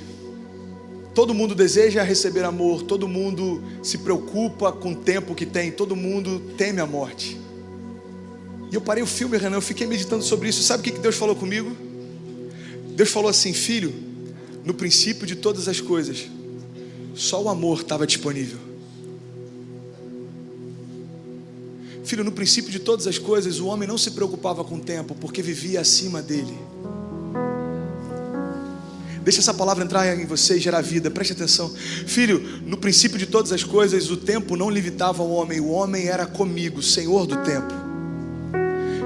todo mundo deseja receber amor, todo mundo se preocupa com o tempo que tem, todo mundo teme a morte. E eu parei o filme, Renan, eu fiquei meditando sobre isso. Sabe o que Deus falou comigo? Deus falou assim: filho, no princípio de todas as coisas, só o amor estava disponível. Filho, no princípio de todas as coisas, o homem não se preocupava com o tempo, porque vivia acima dele. Deixa essa palavra entrar em você e gerar vida, preste atenção. Filho, no princípio de todas as coisas, o tempo não limitava o homem era comigo, Senhor do tempo.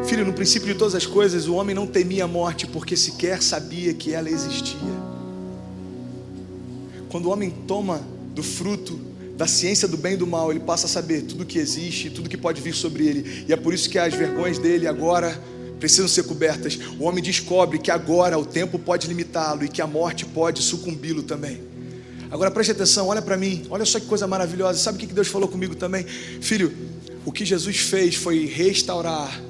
Filho, no princípio de todas as coisas, o homem não temia a morte, porque sequer sabia que ela existia. Quando o homem toma do fruto da ciência do bem e do mal, ele passa a saber tudo que existe, tudo que pode vir sobre ele. E é por isso que as vergonhas dele agora precisam ser cobertas. O homem descobre que agora o tempo pode limitá-lo e que a morte pode sucumbi-lo também. Agora preste atenção, olha para mim, olha só que coisa maravilhosa. Sabe o que Deus falou comigo também? Filho, o que Jesus fez foi restaurar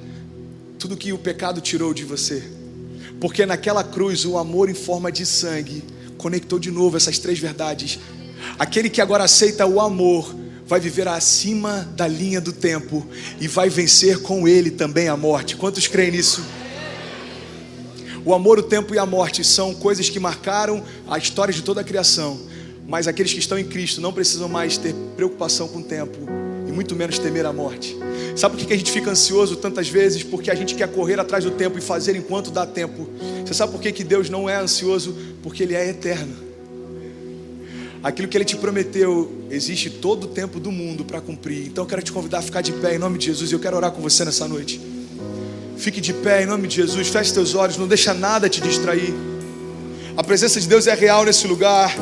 tudo que o pecado tirou de você. Porque naquela cruz o amor em forma de sangue conectou de novo essas 3 verdades. Aquele que agora aceita o amor vai viver acima da linha do tempo e vai vencer com ele também a morte. Quantos creem nisso? O amor, o tempo e a morte são coisas que marcaram a história de toda a criação. Mas aqueles que estão em Cristo não precisam mais ter preocupação com o tempo e muito menos temer a morte. Sabe por que a gente fica ansioso tantas vezes? Porque a gente quer correr atrás do tempo e fazer enquanto dá tempo. Você sabe por que Deus não é ansioso? Porque Ele é eterno. Aquilo que Ele te prometeu, existe todo o tempo do mundo para cumprir. Então eu quero te convidar a ficar de pé em nome de Jesus. E eu quero orar com você nessa noite. Fique de pé em nome de Jesus. Feche teus olhos, não deixa nada te distrair. A presença de Deus é real nesse lugar.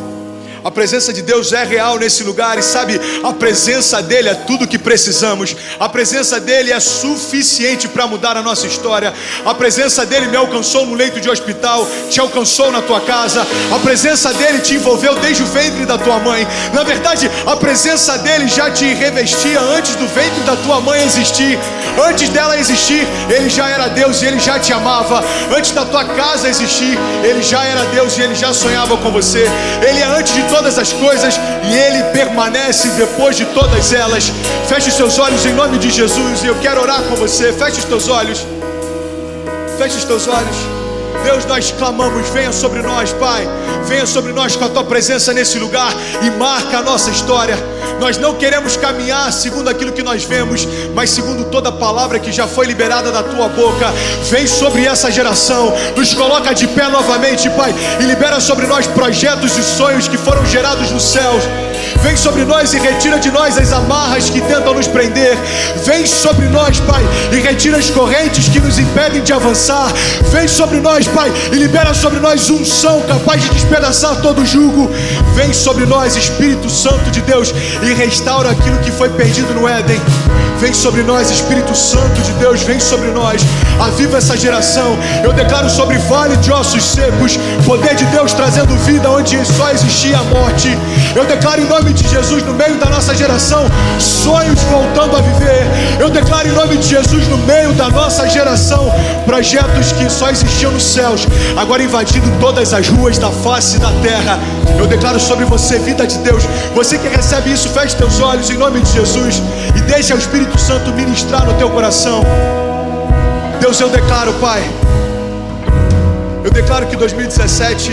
A presença de Deus é real nesse lugar. E sabe, a presença dEle é tudo que precisamos. A presença dEle é suficiente para mudar a nossa história. A presença dEle me alcançou no leito de hospital, te alcançou na tua casa. A presença dEle te envolveu desde o ventre da tua mãe. Na verdade, a presença dEle já te revestia antes do ventre da tua mãe existir. Antes dela existir, Ele já era Deus e Ele já te amava. Antes da tua casa existir, Ele já era Deus e Ele já sonhava com você. Ele é antes de todas as coisas e Ele permanece depois de todas elas. Feche os seus olhos em nome de Jesus e eu quero orar com você. Feche os teus olhos. Feche os teus olhos. Deus, nós clamamos, venha sobre nós, Pai. Venha sobre nós com a Tua presença nesse lugar e marca a nossa história. Nós não queremos caminhar segundo aquilo que nós vemos, mas segundo toda a palavra que já foi liberada da Tua boca. Vem sobre essa geração, nos coloca de pé novamente, Pai, e libera sobre nós projetos e sonhos que foram gerados nos céus. Vem sobre nós e retira de nós as amarras que tentam nos prender. Vem sobre nós, Pai, e retira as correntes que nos impedem de avançar. Vem sobre nós, Pai, e libera sobre nós unção capaz de despedaçar todo jugo. Vem sobre nós, Espírito Santo de Deus, e restaura aquilo que foi perdido no Éden. Vem sobre nós, Espírito Santo de Deus, vem sobre nós. Aviva essa geração. Eu declaro sobre vale de ossos secos, poder de Deus trazendo vida onde só existia a morte. Eu declaro em nome de Jesus no meio da nossa geração, sonhos voltando a viver. Eu declaro em nome de Jesus no meio da nossa geração, projetos que só existiam nos céus, agora invadindo todas as ruas da face da terra. Eu declaro sobre você, vida de Deus. Você que recebe isso, feche teus olhos em nome de Jesus e deixa o Espírito Santo ministrar no teu coração. Deus, eu declaro, Pai, eu declaro que 2017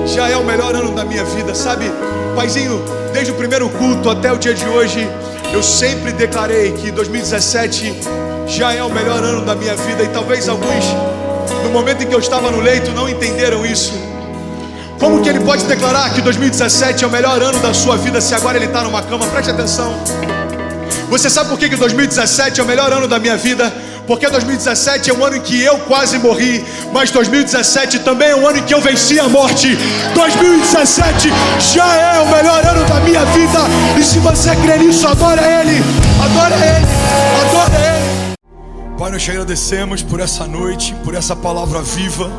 já é o melhor ano da minha vida, sabe? Paizinho, desde o primeiro culto até o dia de hoje, eu sempre declarei que 2017 já é o melhor ano da minha vida. E talvez alguns, no momento em que eu estava no leito, não entenderam isso. Como que ele pode declarar que 2017 é o melhor ano da sua vida se agora ele está numa cama? Preste atenção. Você sabe por que 2017 é o melhor ano da minha vida? Porque 2017 é um ano em que eu quase morri, mas 2017 também é um ano em que eu venci a morte. 2017 já é o melhor ano da minha vida. E se você crê nisso, adora Ele, adora Ele, adora Ele. Pai, nós te agradecemos por essa noite, por essa palavra viva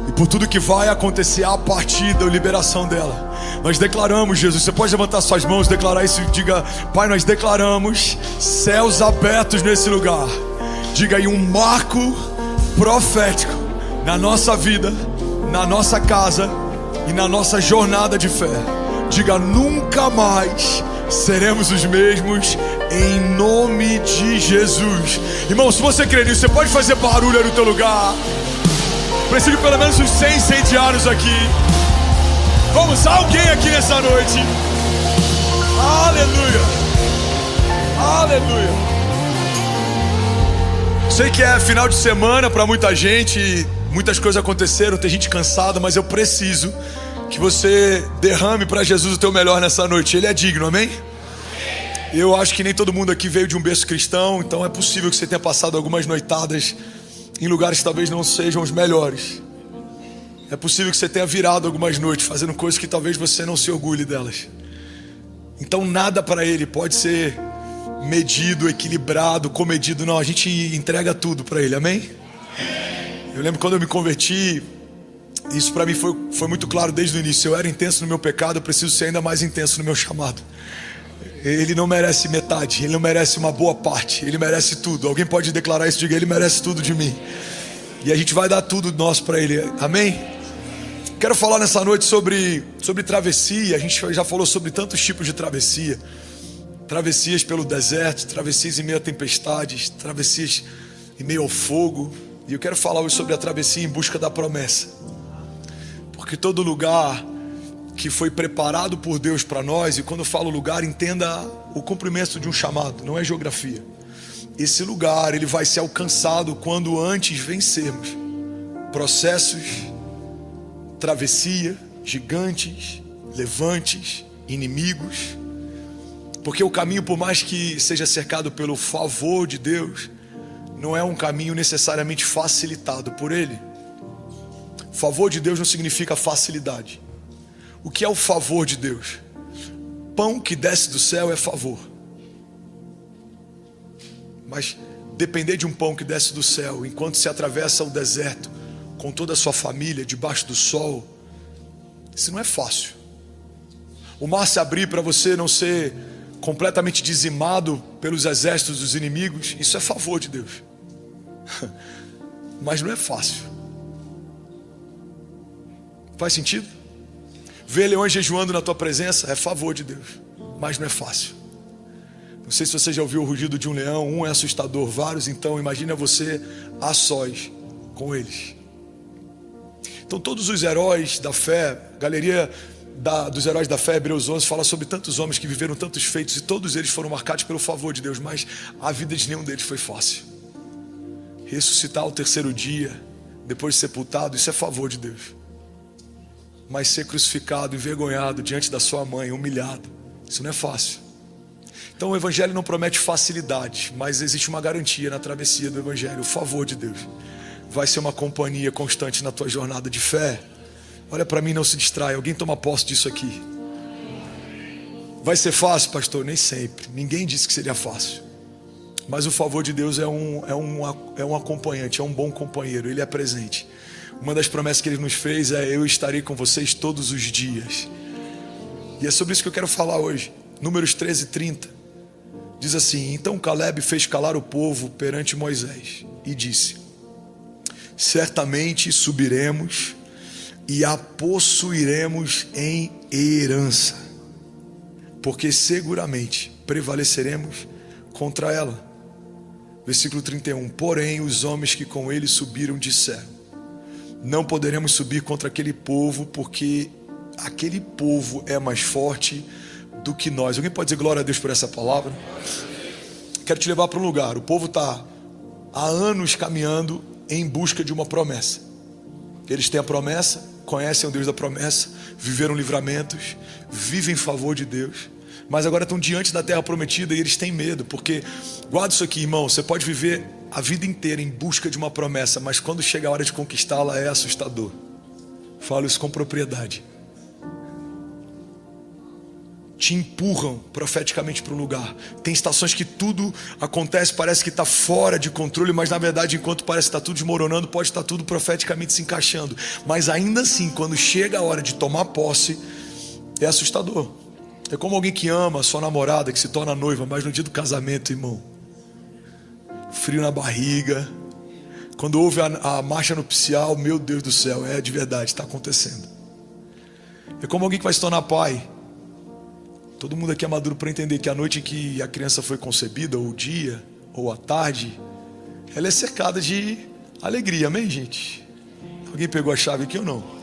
e por tudo que vai acontecer a partir da liberação dela. Nós declaramos, Jesus, você pode levantar suas mãos, declarar isso e diga: Pai, nós declaramos céus abertos nesse lugar. Diga aí, um marco profético na nossa vida, na nossa casa e na nossa jornada de fé. Diga: nunca mais seremos os mesmos, em nome de Jesus. Irmão, se você crê nisso, você pode fazer barulho aí no teu lugar. Preciso de pelo menos uns 100 incendiários aqui. Vamos, alguém aqui nessa noite. Aleluia, aleluia. Sei que é final de semana para muita gente, muitas coisas aconteceram, tem gente cansada, mas eu preciso que você derrame para Jesus o teu melhor nessa noite. Ele é digno, amém? Eu acho que nem todo mundo aqui veio de um berço cristão, então é possível que você tenha passado algumas noitadas em lugares que talvez não sejam os melhores. É possível que você tenha virado algumas noites fazendo coisas que talvez você não se orgulhe delas. Então nada para Ele pode ser medido, equilibrado, comedido. Não, a gente entrega tudo para Ele, amém? Eu lembro quando eu me converti, isso para mim foi muito claro desde o início. Eu era intenso no meu pecado, eu preciso ser ainda mais intenso no meu chamado. Ele não merece metade, Ele não merece uma boa parte, Ele merece tudo. Alguém pode declarar isso? Diga: Ele merece tudo de mim. E a gente vai dar tudo nosso para Ele, amém? Quero falar nessa noite sobre travessia. A gente já falou sobre tantos tipos de travessia. Travessias pelo deserto, travessias em meio a tempestades, travessias em meio ao fogo. E eu quero falar hoje sobre a travessia em busca da promessa. Porque todo lugar que foi preparado por Deus para nós, e quando eu falo lugar, entenda o cumprimento de um chamado, não é geografia. Esse lugar, ele vai ser alcançado quando antes vencermos processos, travessia, gigantes, levantes, inimigos. Porque o caminho, por mais que seja cercado pelo favor de Deus, não é um caminho necessariamente facilitado por Ele. Favor de Deus não significa facilidade. O que é o favor de Deus? Pão que desce do céu é favor. Mas depender de um pão que desce do céu enquanto se atravessa o deserto com toda a sua família, debaixo do sol, isso não é fácil. O mar se abrir para você não ser completamente dizimado pelos exércitos dos inimigos, isso é favor de Deus. Mas não é fácil. Faz sentido? Ver leões jejuando na tua presença é favor de Deus, mas não é fácil. Não sei se você já ouviu o rugido de um leão. Um é assustador, vários. Então imagina você a sós com eles. Então todos os heróis da fé, galeria dos heróis da fé, Hebreus 11, fala sobre tantos homens que viveram tantos feitos, e todos eles foram marcados pelo favor de Deus, mas a vida de nenhum deles foi fácil. Ressuscitar ao terceiro dia, depois de sepultado, isso é favor de Deus. Mas ser crucificado, envergonhado diante da sua mãe, humilhado, isso não é fácil. Então o Evangelho não promete facilidade, mas existe uma garantia na travessia do Evangelho. O favor de Deus vai ser uma companhia constante na tua jornada de fé. Olha para mim, não se distrai. Alguém toma posse disso aqui. Vai ser fácil, pastor? Nem sempre. Ninguém disse que seria fácil. Mas o favor de Deus é um acompanhante, é um bom companheiro. Ele é presente. Uma das promessas que Ele nos fez é: eu estarei com vocês todos os dias. E é sobre isso que eu quero falar hoje. Números 13:30. Diz assim: então Caleb fez calar o povo perante Moisés e disse: certamente subiremos e a possuiremos em herança, porque seguramente prevaleceremos contra ela. Versículo 31. Porém os homens que com ele subiram disseram: não poderemos subir contra aquele povo, porque aquele povo é mais forte do que nós. Alguém pode dizer glória a Deus por essa palavra? Quero te levar para um lugar. O povo está há anos caminhando em busca de uma promessa. Eles têm a promessa, conhecem o Deus da promessa, viveram livramentos, vivem em favor de Deus, mas agora estão diante da terra prometida e eles têm medo, porque, guarda isso aqui, irmão, você pode viver a vida inteira em busca de uma promessa, mas quando chega a hora de conquistá-la é assustador. Falo isso com propriedade. Te empurram profeticamente para um lugar. Tem estações que tudo acontece, parece que está fora de controle, mas na verdade, enquanto parece que está tudo desmoronando, pode estar tudo profeticamente se encaixando. Mas ainda assim, quando chega a hora de tomar posse, é assustador. É como alguém que ama a sua namorada, que se torna noiva, mas no dia do casamento, irmão, frio na barriga. Quando houve a marcha nupcial, meu Deus do céu, é de verdade, está acontecendo. É como alguém que vai se tornar pai. Todo mundo aqui é maduro para entender que a noite em que a criança foi concebida, ou o dia, ou a tarde, ela é cercada de alegria, amém, gente? Alguém pegou a chave aqui ou não?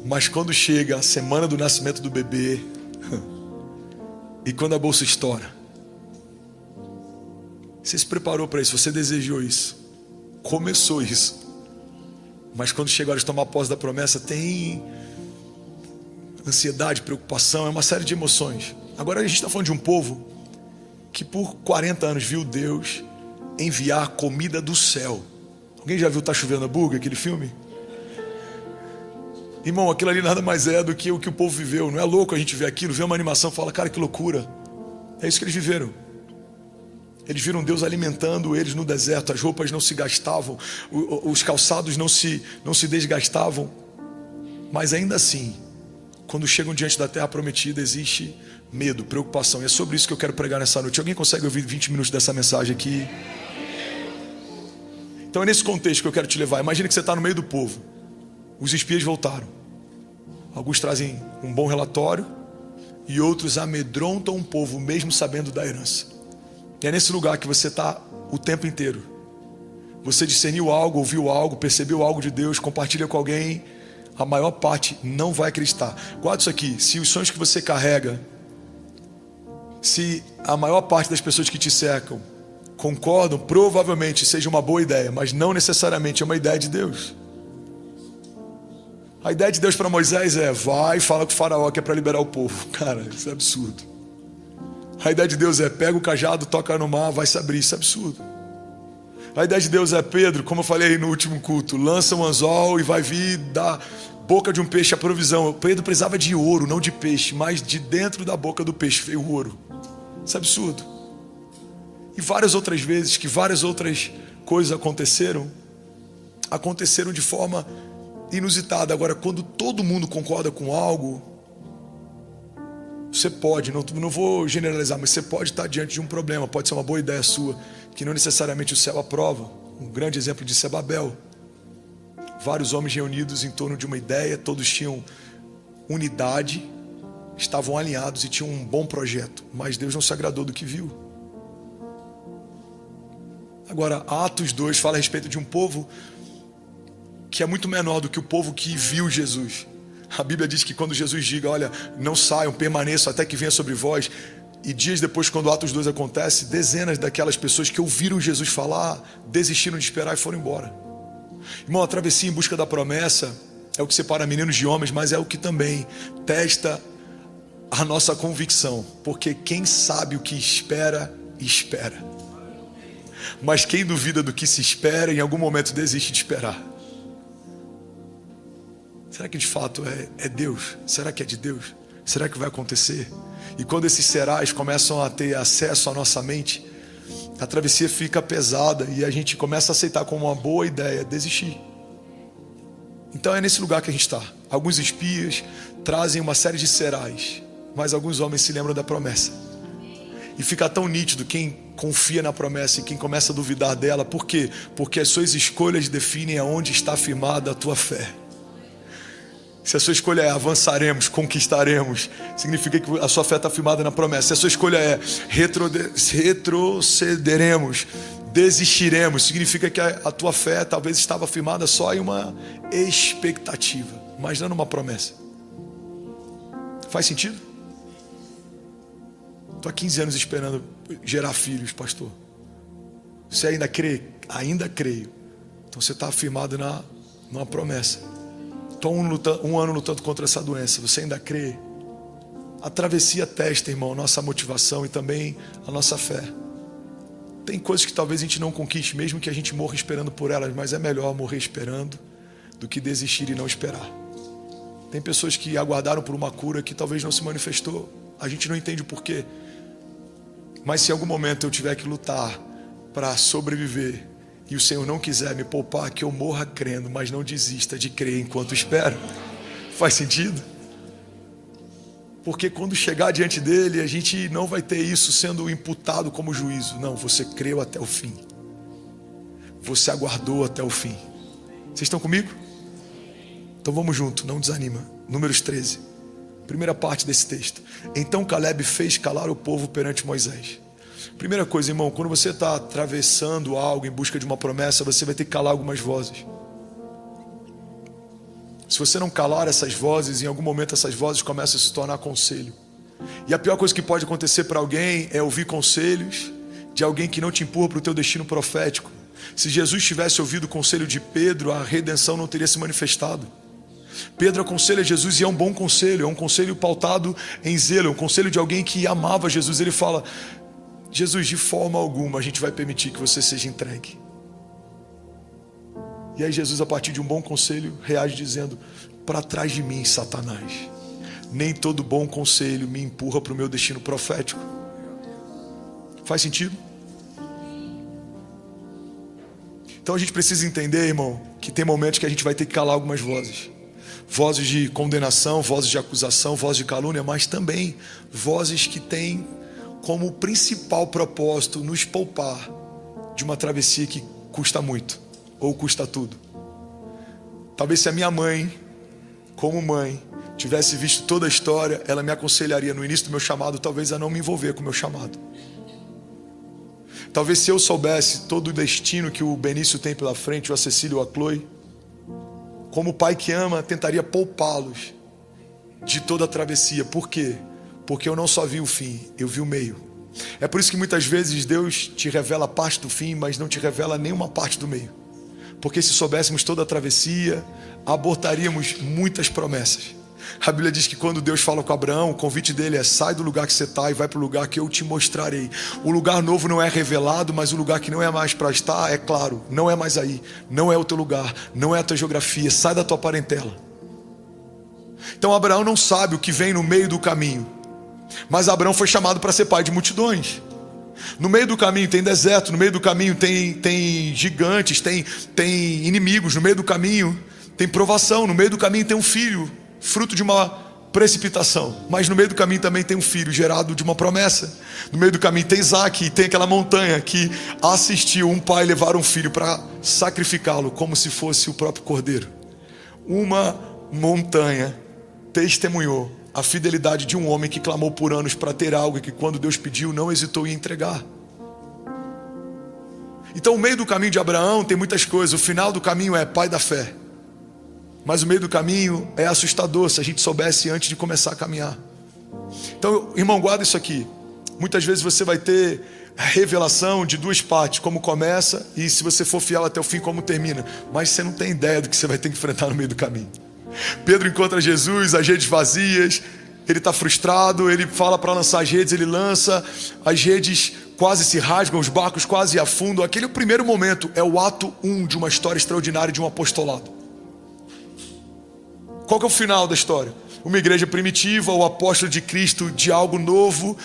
Mas quando chega a semana do nascimento do bebê, e quando a bolsa estoura, você se preparou para isso, você desejou isso, começou isso, mas quando chega a hora de tomar posse da promessa, tem ansiedade, preocupação, é uma série de emoções. Agora a gente está falando de um povo que por 40 anos viu Deus enviar comida do céu. Alguém já viu Tá Chovendo Hambúrguer, aquele filme? Irmão, aquilo ali nada mais é do que o povo viveu. Não é louco a gente ver aquilo, ver uma animação e falar: cara, que loucura. É isso que eles viveram. Eles viram Deus alimentando eles no deserto. As roupas não se gastavam, os calçados não se desgastavam. Mas ainda assim, quando chegam diante da terra prometida, existe medo, preocupação. E é sobre isso que eu quero pregar nessa noite. Alguém consegue ouvir 20 minutos dessa mensagem aqui? Então é nesse contexto que eu quero te levar. Imagina que você está no meio do povo. Os espias voltaram. Alguns trazem um bom relatório e outros amedrontam o povo, mesmo sabendo da herança. E é nesse lugar que você está o tempo inteiro. Você discerniu algo, ouviu algo, percebeu algo de Deus, compartilha com alguém. A maior parte não vai acreditar. Guarda isso aqui: se os sonhos que você carrega, se a maior parte das pessoas que te cercam concordam, provavelmente seja uma boa ideia, mas não necessariamente é uma ideia de Deus. A ideia de Deus para Moisés é: vai e fala com o faraó que é para liberar o povo. Cara, isso é absurdo. A ideia de Deus é: pega o cajado, toca no mar, vai se abrir. Isso é absurdo. A ideia de Deus é: Pedro, como eu falei no último culto, lança um anzol e vai vir da boca de um peixe a provisão. Pedro precisava de ouro, não de peixe, mas de dentro da boca do peixe veio o ouro. Isso é absurdo. E várias outras vezes que várias outras coisas aconteceram de forma inusitada. Agora, quando todo mundo concorda com algo, você pode, não vou generalizar, mas você pode estar diante de um problema. Pode ser uma boa ideia sua, que não necessariamente o céu aprova. Um grande exemplo disso é Babel. vários homens reunidos em torno de uma ideia, todos tinham unidade, estavam alinhados e tinham um bom projeto, mas Deus não se agradou do que viu. Agora, Atos 2 fala a respeito de um povo que é muito menor do que o povo que viu Jesus. A Bíblia diz que quando Jesus diga, olha, não saiam, permaneçam até que venha sobre vós, e dias depois, quando Atos 2 acontece, dezenas daquelas pessoas que ouviram Jesus falar, desistiram de esperar e foram embora. Irmão, a travessia em busca da promessa é o que separa meninos de homens, mas é o que também testa a nossa convicção, porque quem sabe o que espera, espera. Mas quem duvida do que se espera, em algum momento desiste de esperar. Será que de fato é Deus? Será que é de Deus? Será que vai acontecer? E quando esses serás começam a ter acesso à nossa mente, a travessia fica pesada e a gente começa a aceitar como uma boa ideia desistir. Então é nesse lugar que a gente está. Alguns espias trazem uma série de serás, mas alguns homens se lembram da promessa. E fica tão nítido quem confia na promessa e quem começa a duvidar dela. Por quê? Porque as suas escolhas definem aonde está firmada a tua fé. Se a sua escolha é avançaremos, conquistaremos, significa que a sua fé está firmada na promessa. Se a sua escolha é retrocederemos, desistiremos, significa que a tua fé talvez estava firmada só em uma expectativa, mas não numa promessa. Faz sentido? Estou há 15 anos esperando gerar filhos, pastor. Você ainda crê? Ainda creio. Então você está firmado numa promessa. Estou um ano lutando contra essa doença. Você ainda crê? A travessia testa, irmão, nossa motivação e também a nossa fé. Tem coisas que talvez a gente não conquiste, mesmo que a gente morra esperando por elas, mas é melhor morrer esperando do que desistir e não esperar. Tem pessoas que aguardaram por uma cura que talvez não se manifestou. A gente não entende o porquê. Mas se em algum momento eu tiver que lutar para sobreviver e o Senhor não quiser me poupar, que eu morra crendo, mas não desista de crer enquanto espero. Faz sentido? Porque quando chegar diante dele, a gente não vai ter isso sendo imputado como juízo. Não, você creu até o fim. Você aguardou até o fim. Vocês estão comigo? Então vamos junto, não desanima. Números 13. Primeira parte desse texto. Então Caleb fez calar o povo perante Moisés. Primeira coisa, irmão, quando você está atravessando algo em busca de uma promessa, você vai ter que calar algumas vozes. Se você não calar essas vozes, em algum momento essas vozes começam a se tornar conselho. E a pior coisa que pode acontecer para alguém é ouvir conselhos de alguém que não te empurra para o teu destino profético. Se Jesus tivesse ouvido o conselho de Pedro, a redenção não teria se manifestado. Pedro aconselha Jesus e é um bom conselho, é um conselho pautado em zelo, é um conselho de alguém que amava Jesus. Ele fala: Jesus, de forma alguma a gente vai permitir que você seja entregue. E aí Jesus, a partir de um bom conselho, reage dizendo: para trás de mim, Satanás. Nem todo bom conselho me empurra para o meu destino profético. Faz sentido? Então a gente precisa entender, irmão, que tem momentos que a gente vai ter que calar algumas vozes. Vozes de condenação, vozes de acusação, vozes de calúnia, mas também vozes que têm como principal propósito nos poupar de uma travessia que custa muito ou custa tudo. Talvez se a minha mãe, como mãe, tivesse visto toda a história, ela me aconselharia no início do meu chamado, talvez a não me envolver com o meu chamado. Talvez se eu soubesse todo o destino que o Benício tem pela frente, ou a Cecília ou a Chloe, como pai que ama, tentaria poupá-los de toda a travessia. Por quê? Porque eu não só vi o fim, eu vi o meio. É por isso que muitas vezes Deus te revela parte do fim, mas não te revela nenhuma parte do meio. Porque se soubéssemos toda a travessia, abortaríamos muitas promessas. A Bíblia diz que quando Deus fala com Abraão, o convite dele é: sai do lugar que você está e vai para o lugar que eu te mostrarei. O lugar novo não é revelado, mas o lugar que não é mais para estar, é claro, não é mais aí, não é o teu lugar, não é a tua geografia, sai da tua parentela. Então Abraão não sabe o que vem no meio do caminho, mas Abraão foi chamado para ser pai de multidões. No meio do caminho tem deserto, no meio do caminho tem gigantes, tem inimigos, no meio do caminho tem provação, no meio do caminho tem um filho, fruto de uma precipitação. Mas no meio do caminho também tem um filho gerado de uma promessa. No meio do caminho tem Isaac, e tem aquela montanha que assistiu um pai levar um filho para sacrificá-lo como se fosse o próprio cordeiro. Uma montanha testemunhou a fidelidade de um homem que clamou por anos para ter algo e que quando Deus pediu não hesitou em entregar. Então o meio do caminho de Abraão tem muitas coisas. O final do caminho é pai da fé, mas o meio do caminho é assustador se a gente soubesse antes de começar a caminhar. Então, irmão, guarda isso aqui. Muitas vezes você vai ter a revelação de duas partes, como começa e, se você for fiel até o fim, como termina. Mas você não tem ideia do que você vai ter que enfrentar no meio do caminho. Pedro encontra Jesus, as redes vazias, ele está frustrado, ele fala para lançar as redes, ele lança, as redes quase se rasgam, os barcos quase afundam. Aquele é o primeiro momento, é o ato 1 de uma história extraordinária de um apostolado. Qual que é o final da história? Uma igreja primitiva, o apóstolo de Cristo de algo novo,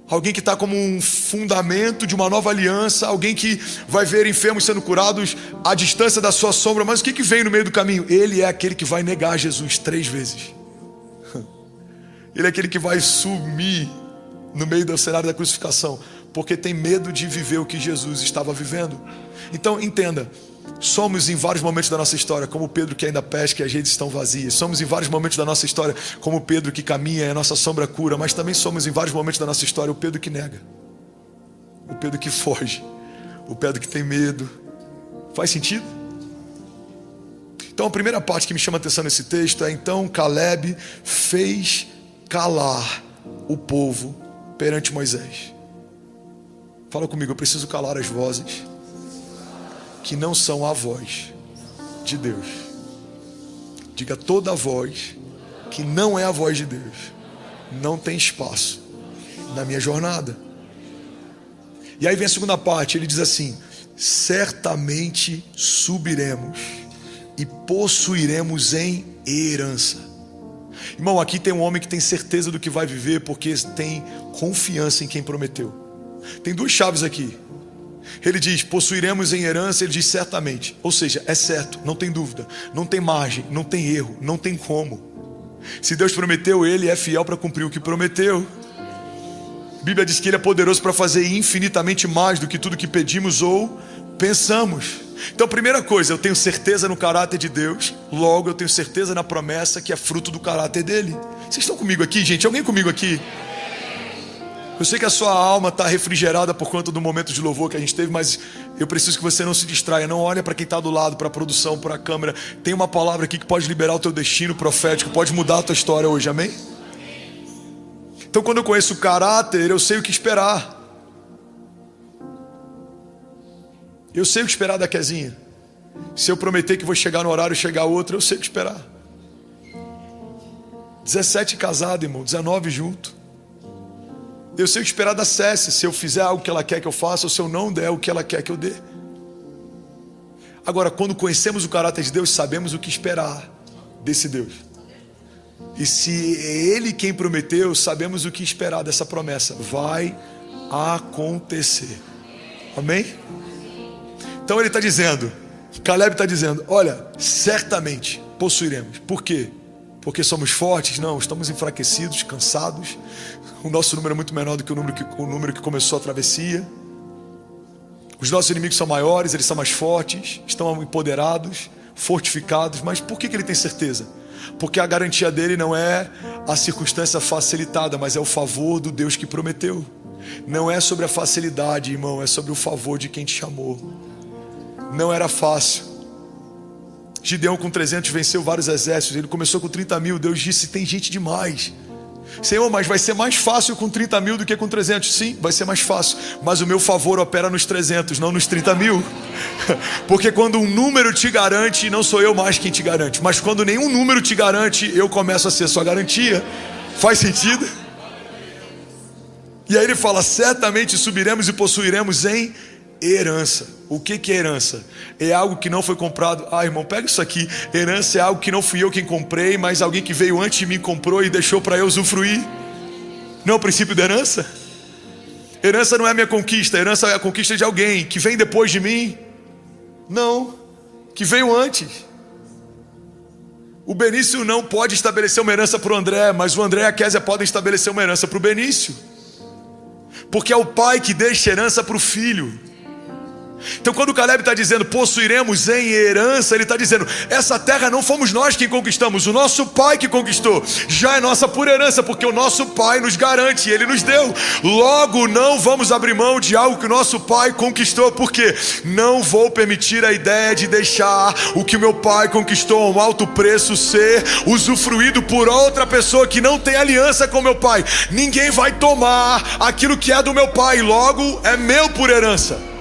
alguém que está como um fundamento de uma nova aliança, alguém que vai ver enfermos sendo curados à distância da sua sombra. Mas o que vem no meio do caminho? Ele é aquele que vai negar Jesus 3 vezes. Ele é aquele que vai sumir no meio do cenário da crucificação, porque tem medo de viver o que Jesus estava vivendo. Então entenda, somos em vários momentos da nossa história como Pedro que ainda pesca e as redes estão vazias. Somos em vários momentos da nossa história como Pedro que caminha e a nossa sombra cura. Mas também somos em vários momentos da nossa história o Pedro que nega, o Pedro que foge, o Pedro que tem medo. Faz sentido? Então a primeira parte que me chama a atenção nesse texto é: então Caleb fez calar o povo perante Moisés. Fala comigo, eu preciso calar as vozes que não são a voz de Deus. Diga: toda voz que não é a voz de Deus não tem espaço na minha jornada. E aí vem a segunda parte, ele diz assim: certamente subiremos e possuiremos em herança. Irmão, aqui tem um homem que tem certeza do que vai viver porque tem confiança em quem prometeu. Tem duas chaves aqui. Ele diz: possuiremos em herança. Ele diz certamente, ou seja, é certo, não tem dúvida, não tem margem, não tem erro, não tem como. Se Deus prometeu, Ele é fiel para cumprir o que prometeu. A Bíblia diz que Ele é poderoso para fazer infinitamente mais do que tudo que pedimos ou pensamos. Então, primeira coisa, eu tenho certeza no caráter de Deus, logo eu tenho certeza na promessa que é fruto do caráter dele. Vocês estão comigo aqui, gente? Alguém comigo aqui? Eu sei que a sua alma está refrigerada por conta do momento de louvor que a gente teve, mas eu preciso que você não se distraia. Não olha para quem está do lado, para a produção, para a câmera. Tem uma palavra aqui que pode liberar o teu destino profético, pode mudar a tua história hoje, amém? Então, quando eu conheço o caráter, eu sei o que esperar. Eu sei o que esperar da Kezinha. Se eu prometer que vou chegar no horário e chegar outro, eu sei o que esperar. 17 casado, irmão, 19 junto. Eu sei o que esperar da Cécia, se eu fizer algo que ela quer que eu faça, ou se eu não der o que ela quer que eu dê. Agora, quando conhecemos o caráter de Deus, sabemos o que esperar desse Deus. E se é Ele quem prometeu, sabemos o que esperar dessa promessa. Vai acontecer. Amém? Então ele está dizendo, Caleb está dizendo: olha, certamente possuiremos. Por quê? Porque somos fortes? Não, estamos enfraquecidos, cansados. O nosso número é muito menor do que o número que começou a travessia. Os nossos inimigos são maiores, eles são mais fortes, estão empoderados, fortificados. Mas por que ele tem certeza? Porque a garantia dele não é a circunstância facilitada, mas é o favor do Deus que prometeu. Não é sobre a facilidade, irmão, é sobre o favor de quem te chamou. Não era fácil. Gideão com 300 venceu vários exércitos. Ele começou com 30 mil. Deus disse: tem gente demais. Senhor, mas vai ser mais fácil com 30 mil do que com 300. Sim, vai ser mais fácil. Mas o meu favor opera nos 300, não nos 30 mil. Porque quando um número te garante, não sou eu mais quem te garante. Mas quando nenhum número te garante, eu começo a ser sua garantia. Faz sentido? E aí ele fala: certamente subiremos e possuiremos em herança. O que é herança? É algo que não foi comprado. Irmão, pega isso aqui. Herança é algo que não fui eu quem comprei, mas alguém que veio antes de mim comprou e deixou para eu usufruir. Não é o princípio da herança? Herança não é a minha conquista. Herança é a conquista de alguém que vem depois de mim. Não, que veio antes. O Benício não pode estabelecer uma herança para o André, mas o André e a Kézia podem estabelecer uma herança para o Benício, porque é o pai que deixa herança para o filho. Então quando o Caleb está dizendo possuiremos em herança, ele está dizendo, essa terra não fomos nós quem conquistamos, o nosso pai que conquistou, já é nossa por herança, porque o nosso pai nos garante, ele nos deu. Logo não vamos abrir mão de algo que o nosso pai conquistou, porque não vou permitir a ideia de deixar o que o meu pai conquistou a um alto preço ser usufruído por outra pessoa que não tem aliança com meu pai. Ninguém vai tomar aquilo que é do meu pai, logo é meu por herança.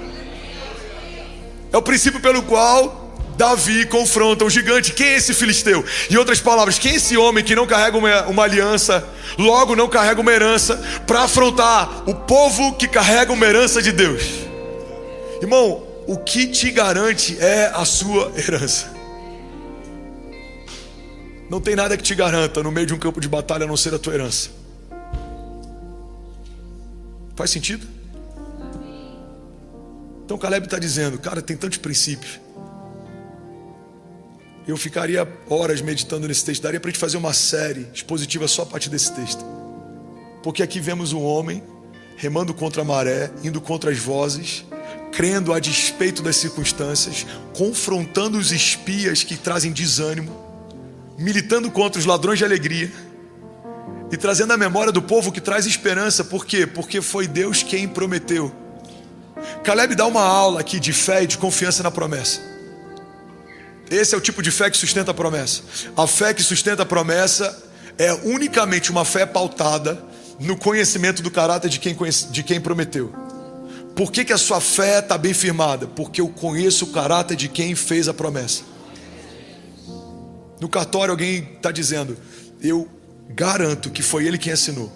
É o princípio pelo qual Davi confronta o gigante. Quem é esse filisteu? Em outras palavras, quem é esse homem que não carrega uma aliança, logo não carrega uma herança, para afrontar o povo que carrega uma herança de Deus? Irmão, o que te garante é a sua herança. Não tem nada que te garanta no meio de um campo de batalha a não ser a tua herança. Faz sentido? Então Caleb está dizendo, cara, tem tantos princípios. Eu ficaria horas meditando nesse texto. Daria para a gente fazer uma série expositiva só a partir desse texto. Porque aqui vemos um homem remando contra a maré, indo contra as vozes, crendo a despeito das circunstâncias, confrontando os espias que trazem desânimo, militando contra os ladrões de alegria e trazendo a memória do povo que traz esperança. Por quê? Porque foi Deus quem prometeu. Caleb dá uma aula aqui de fé e de confiança na promessa. Esse é o tipo de fé que sustenta a promessa. A fé que sustenta a promessa é unicamente uma fé pautada no conhecimento do caráter de quem prometeu. Por que a sua fé está bem firmada? Porque eu conheço o caráter de quem fez a promessa. No cartório alguém está dizendo, eu garanto que foi ele quem assinou.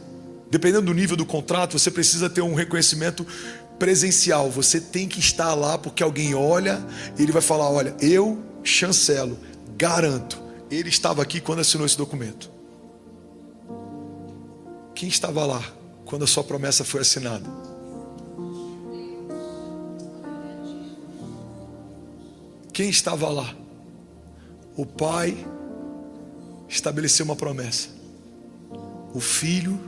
Dependendo do nível do contrato, você precisa ter um reconhecimento presencial. Você tem que estar lá, porque alguém olha e ele vai falar, olha, eu chancelo, garanto, ele estava aqui quando assinou esse documento. Quem estava lá quando a sua promessa foi assinada? Quem estava lá? O pai estabeleceu uma promessa. O filho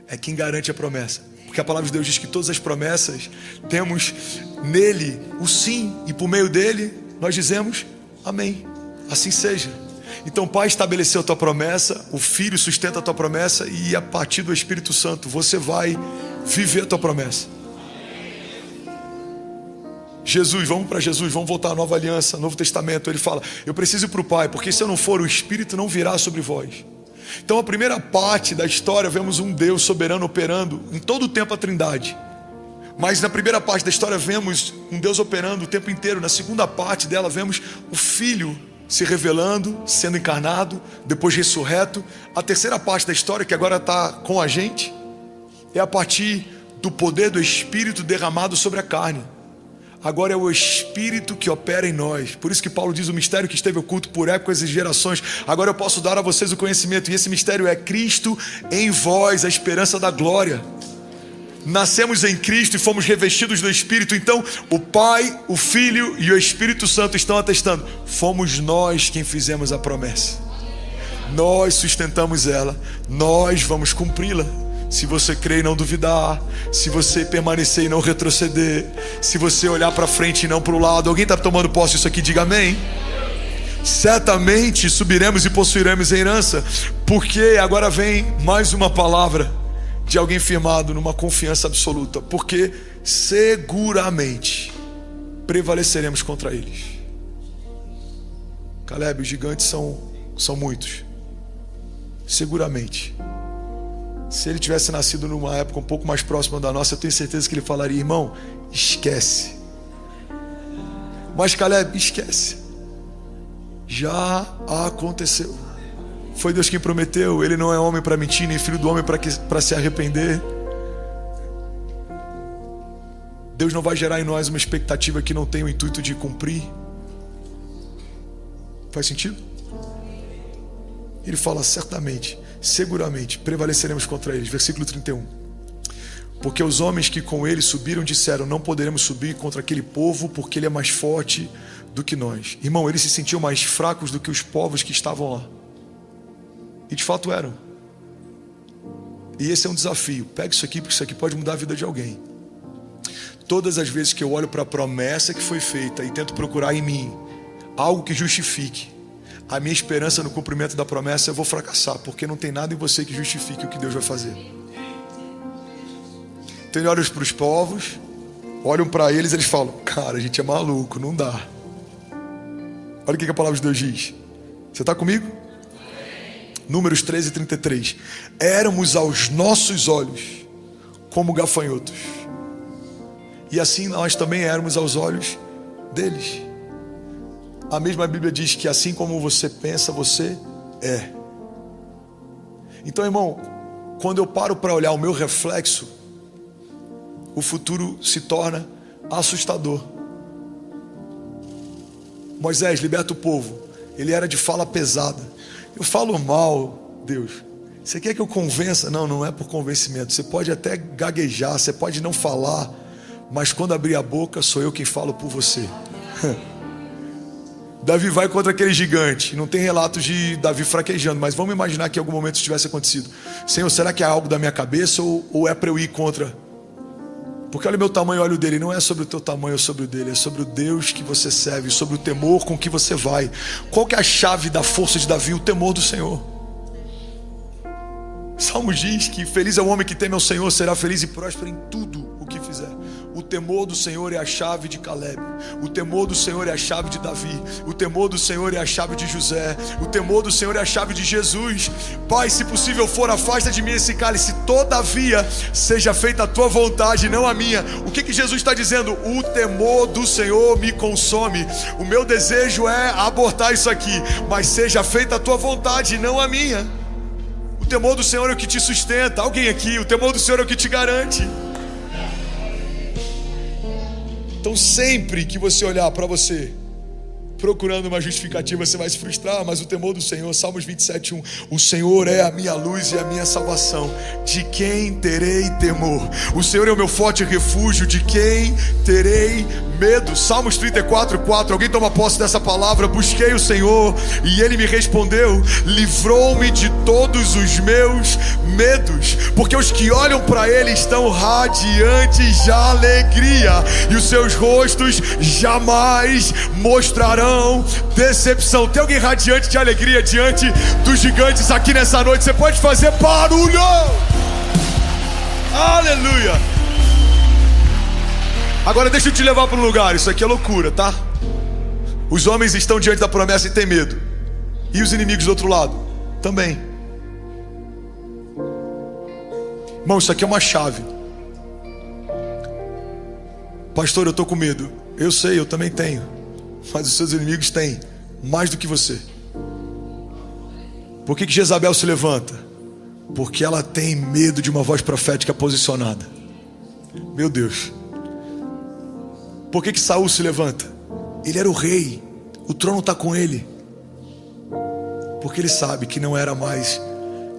é quem garante a promessa. Porque a palavra de Deus diz que todas as promessas temos nele o sim, e por meio dele nós dizemos amém. Assim seja. Então o Pai estabeleceu a tua promessa, o Filho sustenta a tua promessa, e a partir do Espírito Santo você vai viver a tua promessa. Jesus, vamos para Jesus, vamos voltar à nova aliança, Novo Testamento. Ele fala, eu preciso ir para o Pai, porque se eu não for, o Espírito não virá sobre vós. Então a primeira parte da história, vemos um Deus soberano operando em todo o tempo a Trindade. Mas na primeira parte da história vemos um Deus operando o tempo inteiro. Na segunda parte dela vemos o Filho se revelando, sendo encarnado, depois ressurreto. A terceira parte da história, que agora está com a gente, é a partir do poder do Espírito derramado sobre a carne. Agora é o Espírito que opera em nós. Por isso que Paulo diz, o mistério que esteve oculto por épocas e gerações, agora eu posso dar a vocês o conhecimento. E esse mistério é Cristo em vós, a esperança da glória. Nascemos em Cristo e fomos revestidos do Espírito. Então o Pai, o Filho e o Espírito Santo estão atestando, fomos nós quem fizemos a promessa. Nós sustentamos ela, nós vamos cumpri-la. Se você crer e não duvidar, se você permanecer e não retroceder, se você olhar para frente e não para o lado. Alguém está tomando posse disso aqui? Diga amém. Certamente subiremos e possuiremos a herança. Porque agora vem mais uma palavra de alguém firmado numa confiança absoluta. Porque seguramente prevaleceremos contra eles. Caleb, os gigantes são muitos. Seguramente. Se ele tivesse nascido numa época um pouco mais próxima da nossa, eu tenho certeza que ele falaria, irmão, esquece. Mas Caleb, esquece. Já aconteceu. Foi Deus quem prometeu. Ele não é homem para mentir, nem filho do homem para se arrepender. Deus não vai gerar em nós uma expectativa que não tem o intuito de cumprir. Faz sentido? Ele fala, certamente, seguramente prevaleceremos contra eles. Versículo 31. Porque os homens que com ele subiram disseram, não poderemos subir contra aquele povo, porque ele é mais forte do que nós. Irmão, eles se sentiam mais fracos do que os povos que estavam lá. E de fato eram. E esse é um desafio. Pega isso aqui, porque isso aqui pode mudar a vida de alguém. Todas as vezes que eu olho para a promessa que foi feita e tento procurar em mim algo que justifique a minha esperança no cumprimento da promessa, eu vou fracassar, porque não tem nada em você que justifique o que Deus vai fazer. Então eles olham para os povos, olham para eles e eles falam: cara, a gente é maluco, não dá. Olha o que a palavra de Deus diz. Você está comigo? Números 13:33. Éramos aos nossos olhos como gafanhotos, e assim nós também éramos aos olhos deles. A mesma Bíblia diz que assim como você pensa, você é. Então, irmão, quando eu paro para olhar o meu reflexo, o futuro se torna assustador. Moisés, liberta o povo. Ele era de fala pesada. Eu falo mal, Deus. Você quer que eu convença? Não, não é por convencimento. Você pode até gaguejar, você pode não falar, mas quando abrir a boca, sou eu quem falo por você. Davi vai contra aquele gigante. Não tem relatos de Davi fraquejando, mas vamos imaginar que em algum momento isso tivesse acontecido. Senhor, será que é algo da minha cabeça ou é para eu ir contra? Porque olha o meu tamanho, olha o dele. Não é sobre o teu tamanho ou sobre o dele, é sobre o Deus que você serve, sobre o temor com que você vai. Qual que é a chave da força de Davi? O temor do Senhor. Salmos diz que feliz é o homem que teme ao Senhor, será feliz e próspero em tudo o que fizer. O temor do Senhor é a chave de Caleb. O temor do Senhor é a chave de Davi. O temor do Senhor é a chave de José. O temor do Senhor é a chave de Jesus. Pai, se possível for, afasta de mim esse cálice. Todavia, seja feita a tua vontade, não a minha. O que Jesus está dizendo? O temor do Senhor me consome. O meu desejo é abortar isso aqui, mas seja feita a tua vontade, não a minha. O temor do Senhor é o que te sustenta. Alguém aqui, o temor do Senhor é o que te garante. Então sempre que você olhar para você procurando uma justificativa, você vai se frustrar. Mas o temor do Senhor, Salmos 27:1, o Senhor é a minha luz e a minha salvação, de quem terei temor? O Senhor é o meu forte refúgio, de quem terei medo? Salmos 34:4, alguém toma posse dessa palavra. Busquei o Senhor e Ele me respondeu, livrou-me de todos os meus medos, porque os que olham para Ele estão radiantes de alegria, e os seus rostos jamais mostrarão decepção. Tem alguém radiante de alegria diante dos gigantes aqui nessa noite? Você pode fazer barulho? Aleluia! Agora deixa eu te levar para um lugar. Isso aqui é loucura, tá? Os homens estão diante da promessa e têm medo, e os inimigos do outro lado também. Irmão, isso aqui é uma chave. Pastor, eu estou com medo. Eu sei, eu também tenho. Mas os seus inimigos têm mais do que você. Por que Jezabel se levanta? Porque ela tem medo de uma voz profética posicionada. Meu Deus. Por que Saul se levanta? Ele era o rei, o trono está com ele. Porque ele sabe que não era mais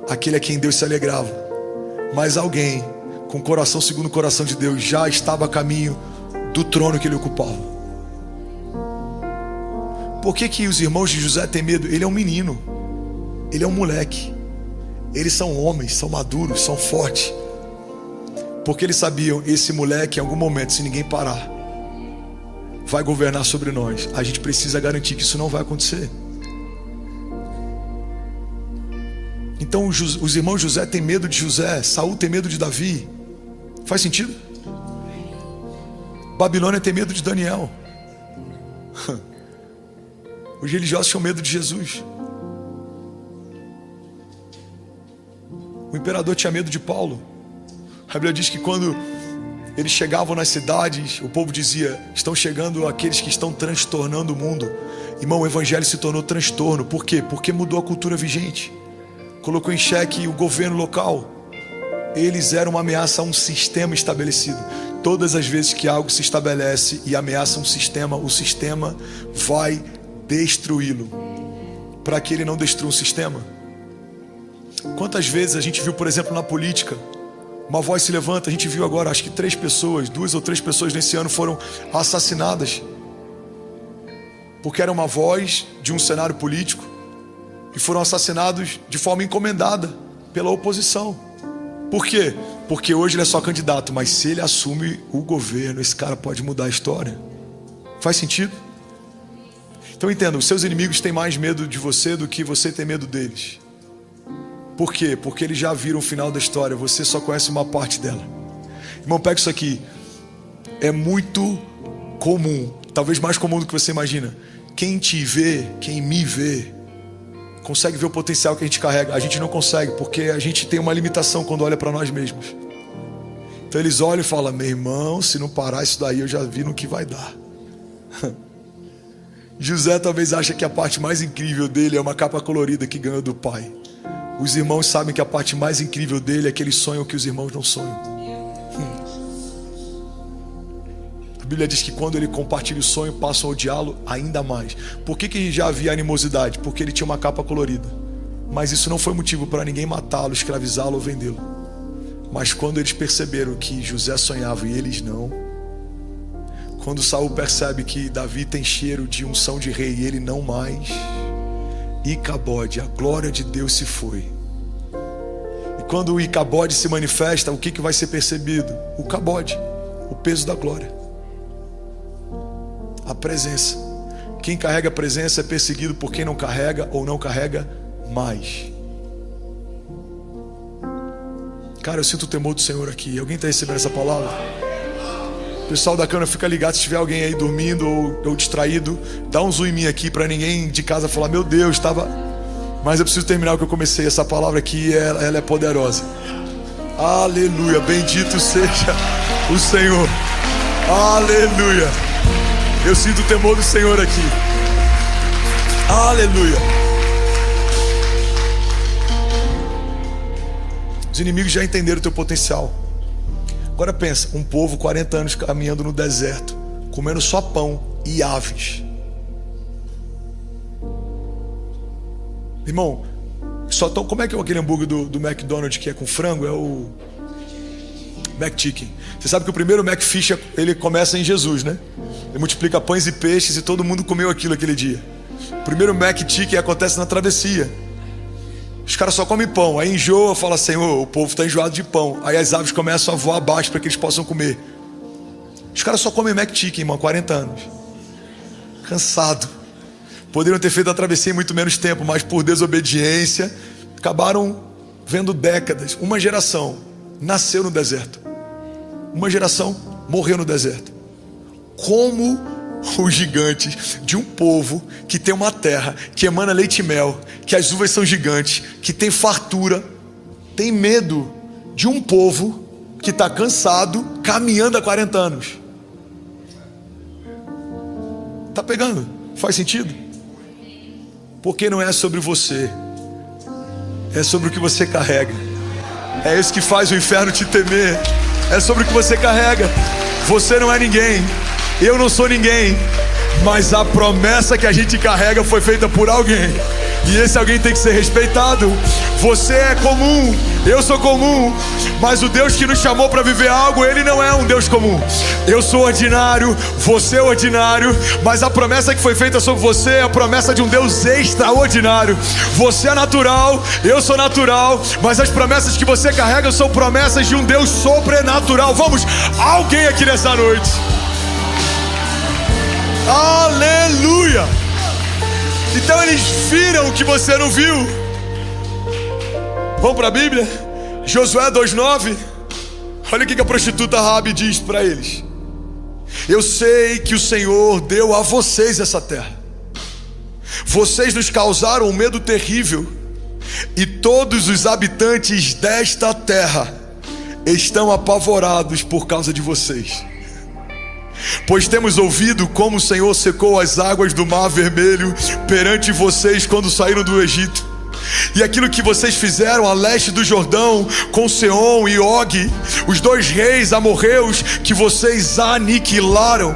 aquele a quem Deus se alegrava, mas alguém com coração segundo o coração de Deus já estava a caminho do trono que ele ocupava. Por que os irmãos de José têm medo? Ele é um menino, ele é um moleque. Eles são homens, são maduros, são fortes. Porque eles sabiam, esse moleque em algum momento, se ninguém parar, vai governar sobre nós. A gente precisa garantir que isso não vai acontecer. Então os irmãos José têm medo de José, Saul tem medo de Davi. Faz sentido? Babilônia tem medo de Daniel. Os religiosos tinham medo de Jesus. O imperador tinha medo de Paulo. A Bíblia diz que quando eles chegavam nas cidades, o povo dizia, estão chegando aqueles que estão transtornando o mundo. Irmão, o evangelho se tornou transtorno. Por quê? Porque mudou a cultura vigente. Colocou em xeque o governo local. Eles eram uma ameaça a um sistema estabelecido. Todas as vezes que algo se estabelece e ameaça um sistema, o sistema vai destruí-lo, para que ele não destrua um sistema. Quantas vezes a gente viu, por exemplo, na política, uma voz se levanta. A gente viu agora, acho que 2 ou 3 pessoas nesse ano foram assassinadas. porque era uma voz de um cenário político, e foram assassinados de forma encomendada pela oposição. Por quê? Porque hoje ele é só candidato, mas se ele assume o governo, esse cara pode mudar a história. Faz sentido? Então entenda, os seus inimigos têm mais medo de você do que você tem medo deles. Por quê? Porque eles já viram o final da história, você só conhece uma parte dela. Irmão, pega isso aqui. É muito comum, talvez mais comum do que você imagina. Quem te vê, quem me vê, consegue ver o potencial que a gente carrega. A gente não consegue, porque a gente tem uma limitação quando olha para nós mesmos. Então eles olham e falam: meu irmão, se não parar isso daí, eu já vi no que vai dar. José talvez ache que a parte mais incrível dele é uma capa colorida que ganhou do pai. Os irmãos sabem que a parte mais incrível dele é que eles sonham que os irmãos não sonham. A Bíblia diz que quando ele compartilha o sonho, passam a odiá-lo ainda mais. Por que já havia animosidade? Porque ele tinha uma capa colorida. Mas isso não foi motivo para ninguém matá-lo, escravizá-lo ou vendê-lo. Mas quando eles perceberam que José sonhava e eles não, quando Saul percebe que Davi tem cheiro de unção de rei e ele não mais, Icabode, a glória de Deus se foi. E quando o Icabode se manifesta, o que vai ser percebido? O cabode, o peso da glória, a presença. Quem carrega a presença é perseguido por quem não carrega ou não carrega mais. Cara, eu sinto o temor do Senhor aqui. Alguém está recebendo essa palavra? Pessoal da câmera, fica ligado. Se tiver alguém aí dormindo ou distraído, dá um zoom em mim aqui para ninguém de casa falar: meu Deus, estava... Mas eu preciso terminar o que eu comecei. Essa palavra aqui, ela é poderosa. Aleluia, bendito seja o Senhor. Aleluia. Eu sinto o temor do Senhor aqui. Aleluia. Os inimigos já entenderam o teu potencial. Agora pensa, um povo 40 anos caminhando no deserto, comendo só pão e aves. Irmão, como é que é aquele hambúrguer do McDonald's que é com frango? É o McChicken. Você sabe que o primeiro McFish, ele começa em Jesus, né? Ele multiplica pães e peixes e todo mundo comeu aquilo aquele dia. O primeiro McChicken acontece na travessia. Os caras só comem pão, aí enjoa, fala: Senhor, o povo está enjoado de pão. Aí as aves começam a voar abaixo para que eles possam comer. Os caras só comem McChicken, irmão, 40 anos. Cansado. Poderiam ter feito a travessia em muito menos tempo, mas por desobediência, acabaram vendo décadas. Uma geração nasceu no deserto. Uma geração morreu no deserto. Como os gigantes de um povo que tem uma terra que emana leite e mel, que as uvas são gigantes, que tem fartura, tem medo de um povo que está cansado, caminhando há 40 anos. Tá pegando? Faz sentido? Porque não é sobre você, é sobre o que você carrega. É isso que faz o inferno te temer. É sobre o que você carrega. Você não é ninguém, eu não sou ninguém, mas a promessa que a gente carrega foi feita por alguém, e esse alguém tem que ser respeitado. Você é comum, eu sou comum, mas o Deus que nos chamou para viver algo, Ele não é um Deus comum. Eu sou ordinário, você é ordinário, mas a promessa que foi feita sobre você é a promessa de um Deus extraordinário. Você é natural, eu sou natural, mas as promessas que você carrega são promessas de um Deus sobrenatural. Vamos, alguém aqui nessa noite. Aleluia! Então eles viram o que você não viu. Vamos para a Bíblia? Josué 2:9. Olha o que a prostituta Raabe diz para eles: eu sei que o Senhor deu a vocês essa terra. Vocês nos causaram um medo terrível, e todos os habitantes desta terra estão apavorados por causa de vocês. Pois temos ouvido como o Senhor secou as águas do Mar Vermelho perante vocês quando saíram do Egito, e aquilo que vocês fizeram a leste do Jordão com Seom e Og, os 2 reis amorreus que vocês aniquilaram.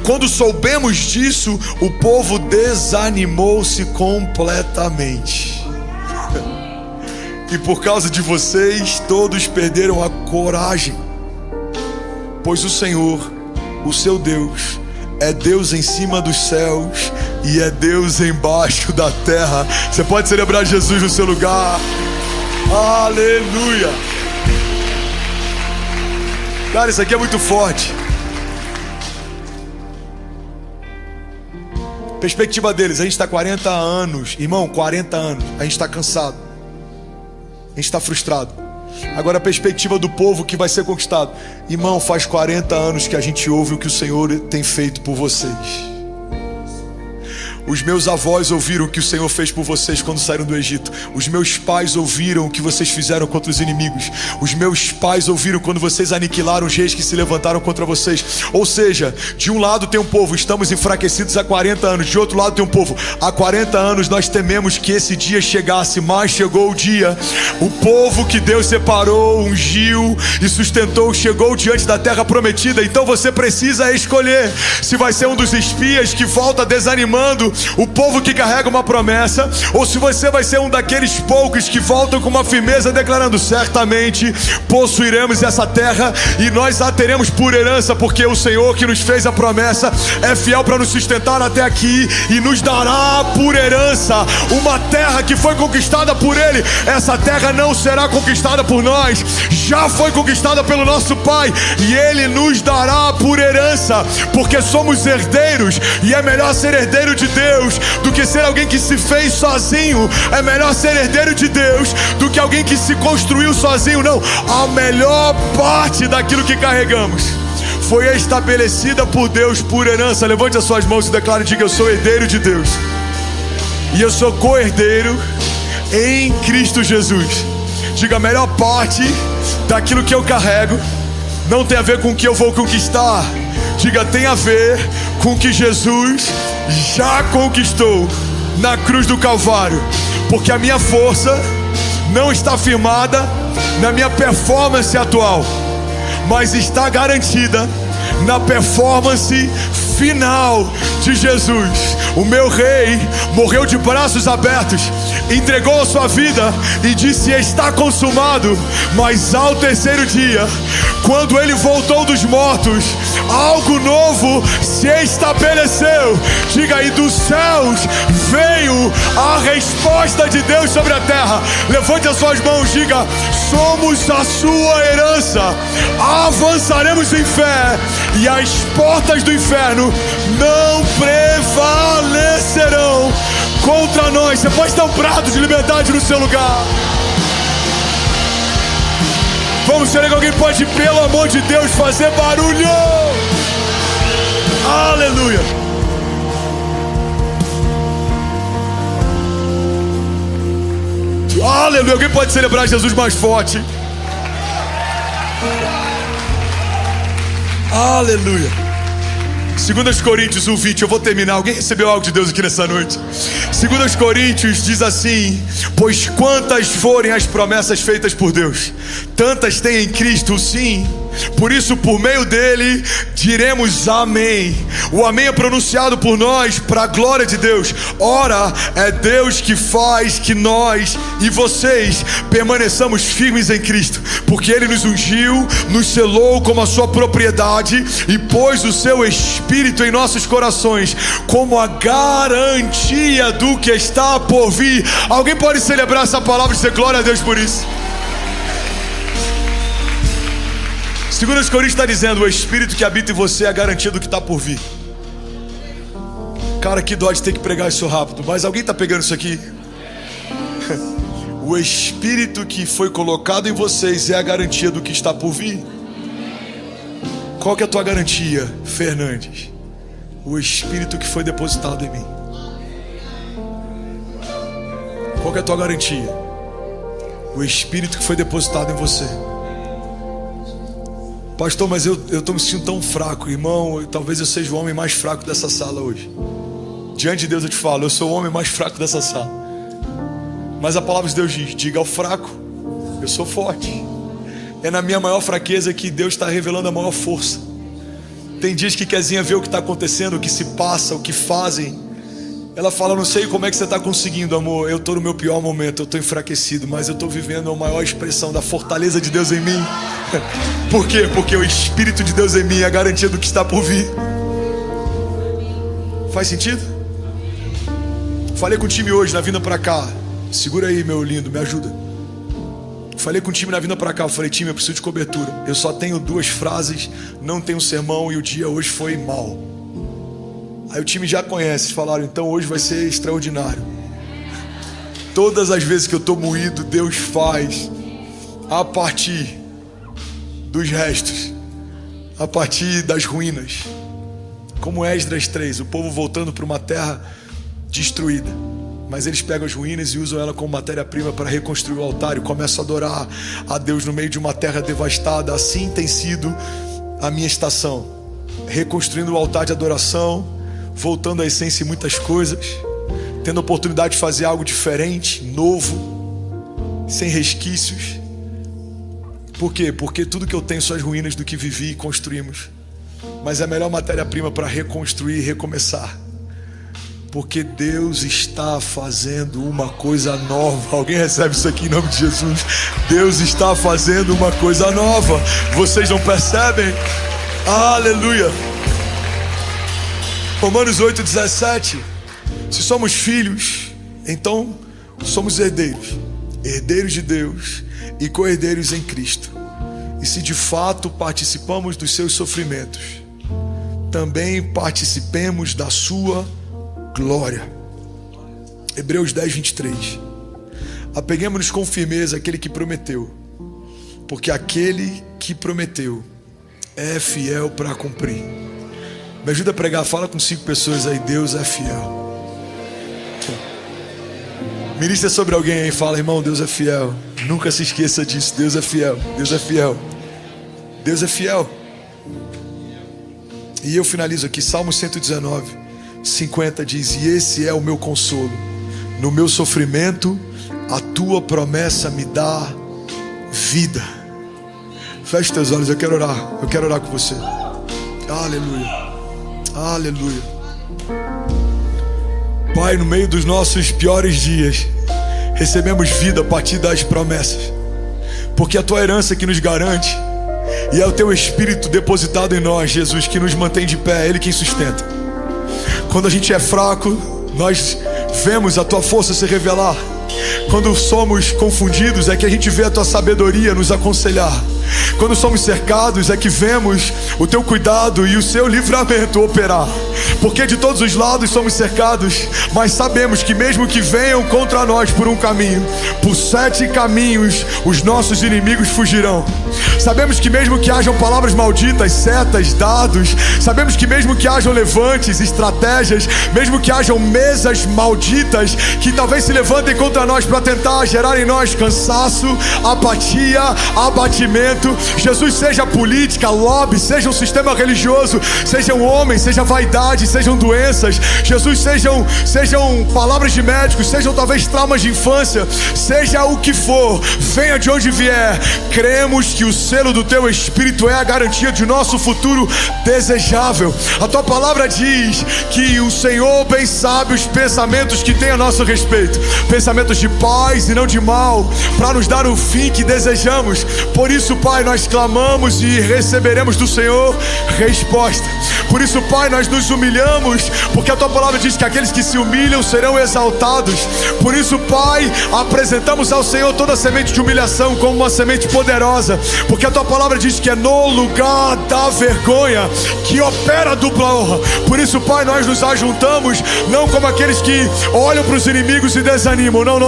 Quando soubemos disso, o povo desanimou-se completamente. E por causa de vocês, todos perderam a coragem, pois o Senhor, o seu Deus, é Deus em cima dos céus e é Deus embaixo da terra. Você pode celebrar Jesus no seu lugar. Aleluia. Cara, isso aqui é muito forte. Perspectiva deles, a gente está 40 anos, irmão, 40 anos, a gente está cansado, a gente está frustrado. Agora a perspectiva do povo que vai ser conquistado. Irmão, faz 40 anos que a gente ouve o que o Senhor tem feito por vocês. Os meus avós ouviram o que o Senhor fez por vocês quando saíram do Egito. Os meus pais ouviram o que vocês fizeram contra os inimigos. Os meus pais ouviram quando vocês aniquilaram os reis que se levantaram contra vocês. Ou seja, de um lado tem um povo, estamos enfraquecidos há 40 anos. De outro lado tem um povo, há 40 anos nós tememos que esse dia chegasse, mas chegou o dia. O povo que Deus separou, ungiu e sustentou, chegou diante da terra prometida. Então você precisa escolher se vai ser um dos espias que volta desanimando o povo que carrega uma promessa, ou se você vai ser um daqueles poucos que voltam com uma firmeza declarando: certamente possuiremos essa terra e nós a teremos por herança, porque o Senhor que nos fez a promessa é fiel para nos sustentar até aqui e nos dará por herança uma terra que foi conquistada por Ele. Essa terra não será conquistada por nós, já foi conquistada pelo nosso Pai, e Ele nos dará por herança, porque somos herdeiros, e é melhor ser herdeiro de Deus do que ser alguém que se fez sozinho. É melhor ser herdeiro de Deus do que alguém que se construiu sozinho. Não, a melhor parte daquilo que carregamos foi estabelecida por Deus por herança. Levante as suas mãos e declare: diga, eu sou herdeiro de Deus e eu sou co-herdeiro em Cristo Jesus. Diga, a melhor parte daquilo que eu carrego não tem a ver com o que eu vou conquistar. Diga, tem a ver com o que Jesus já conquistou na cruz do Calvário. Porque a minha força não está firmada na minha performance atual, mas está garantida na performance final de Jesus. O meu rei morreu de braços abertos, entregou a sua vida e disse: está consumado. Mas ao terceiro dia, quando ele voltou dos mortos, algo novo se estabeleceu. Diga aí, dos céus veio a resposta de Deus sobre a terra. Levante as suas mãos, diga: somos a sua herança, avançaremos em fé e as portas do inferno não prevalecerão contra nós. Você pode dar um brado de liberdade no seu lugar. Vamos ser alguém que pode, pelo amor de Deus, fazer barulho. Aleluia. Aleluia. Alguém pode celebrar Jesus mais forte? Aleluia. 2 Coríntios 1:20, eu vou terminar. Alguém recebeu algo de Deus aqui nessa noite? 2 Coríntios diz assim: pois quantas forem as promessas feitas por Deus, tantas tem em Cristo o sim. Por isso, por meio dele, diremos amém. O amém é pronunciado por nós para a glória de Deus. Ora, é Deus que faz que nós e vocês permaneçamos firmes em Cristo, porque Ele nos ungiu, nos selou como a sua propriedade e pôs o seu Espírito em nossos corações como a garantia do que está por vir. Alguém pode celebrar essa palavra e dizer glória a Deus por isso? 2 Coríntios está dizendo: o Espírito que habita em você é a garantia do que está por vir. Cara, que dó de ter que pregar isso rápido, mas alguém está pegando isso aqui? O Espírito que foi colocado em vocês é a garantia do que está por vir. Qual que é a tua garantia, Fernandes? O Espírito que foi depositado em mim. Qual que é a tua garantia? O Espírito que foi depositado em você. Pastor, mas eu estou me sentindo tão fraco, irmão. Talvez eu seja o homem mais fraco dessa sala hoje. Diante de Deus eu te falo, eu sou o homem mais fraco dessa sala. Mas a palavra de Deus diz: diga ao fraco, eu sou forte. É na minha maior fraqueza que Deus está revelando a maior força. Tem dias que Kezinha vê o que está acontecendo, o que se passa, o que fazem. Ela fala: não sei como é que você está conseguindo, amor. Eu estou no meu pior momento, eu estou enfraquecido, mas eu estou vivendo a maior expressão da fortaleza de Deus em mim. Por quê? Porque o Espírito de Deus em mim é a garantia do que está por vir. Faz sentido? Falei com o time hoje na vinda pra cá. Segura aí, meu lindo, me ajuda. Falei com o time na vinda pra cá. Eu falei, time, eu preciso de cobertura. Eu só tenho 2 frases, não tenho sermão e o dia hoje foi mal. Aí o time já conhece, eles falaram, então hoje vai ser extraordinário. Todas as vezes que eu tô moído, Deus faz a partir dos restos, a partir das ruínas. Como Esdras 3, o povo voltando para uma terra destruída, mas eles pegam as ruínas e usam ela como matéria-prima para reconstruir o altar e começam a adorar a Deus no meio de uma terra devastada. Assim tem sido a minha estação, reconstruindo o altar de adoração, voltando à essência em muitas coisas, tendo a oportunidade de fazer algo diferente, novo, sem resquícios. Por quê? Porque tudo que eu tenho são as ruínas do que vivi e construímos. Mas é a melhor matéria-prima para reconstruir e recomeçar. Porque Deus está fazendo uma coisa nova. Alguém recebe isso aqui em nome de Jesus? Deus está fazendo uma coisa nova. Vocês não percebem? Aleluia. Romanos 8,17. Se somos filhos, então somos herdeiros. Herdeiros de Deus e co-herdeiros em Cristo. E se de fato participamos dos seus sofrimentos, também participemos da sua glória. Hebreus 10:23. Apeguemos-nos com firmeza àquele que prometeu, porque aquele que prometeu é fiel para cumprir. Me ajuda a pregar, fala com 5 pessoas aí, Deus é fiel. Ministra sobre alguém aí, fala, irmão, Deus é fiel. Nunca se esqueça disso, Deus é fiel, Deus é fiel, Deus é fiel. E eu finalizo aqui, Salmo 119:50 diz, e esse é o meu consolo, no meu sofrimento, a tua promessa me dá vida. Feche teus olhos, eu quero orar com você. Aleluia, aleluia. Pai, no meio dos nossos piores dias, recebemos vida a partir das promessas, porque a tua herança que nos garante, e é o teu Espírito depositado em nós, Jesus, que nos mantém de pé, é Ele quem sustenta. Quando a gente é fraco, nós vemos a tua força se revelar. Quando somos confundidos, é que a gente vê a tua sabedoria nos aconselhar. Quando somos cercados, é que vemos o teu cuidado e o seu livramento operar. Porque de todos os lados somos cercados, mas sabemos que mesmo que venham contra nós por um caminho, por 7 caminhos os nossos inimigos fugirão. Sabemos que mesmo que hajam palavras malditas, setas, dados, sabemos que mesmo que hajam levantes, estratégias, mesmo que hajam mesas malditas que talvez se levantem contra nós para tentar gerar em nós cansaço, apatia, abatimento, Jesus, seja política, lobby, seja um sistema religioso, sejam homens, seja vaidade, sejam doenças, Jesus, sejam palavras de médicos, sejam talvez traumas de infância, seja o que for, venha de onde vier, cremos que o selo do teu Espírito é a garantia de nosso futuro desejável. A tua palavra diz que o Senhor bem sabe os pensamentos que tem a nosso respeito, pensamentos de paz e não de mal, para nos dar o fim que desejamos. Por isso, Pai, nós clamamos e receberemos do Senhor resposta. Por isso, Pai, nós nos humilhamos, porque a tua palavra diz que aqueles que se humilham serão exaltados. Por isso, Pai, apresentamos ao Senhor toda a semente de humilhação como uma semente poderosa, porque a tua palavra diz que é no lugar da vergonha que opera a dupla honra. Por isso, Pai, nós nos ajuntamos, não como aqueles que olham para os inimigos e desanimam, não.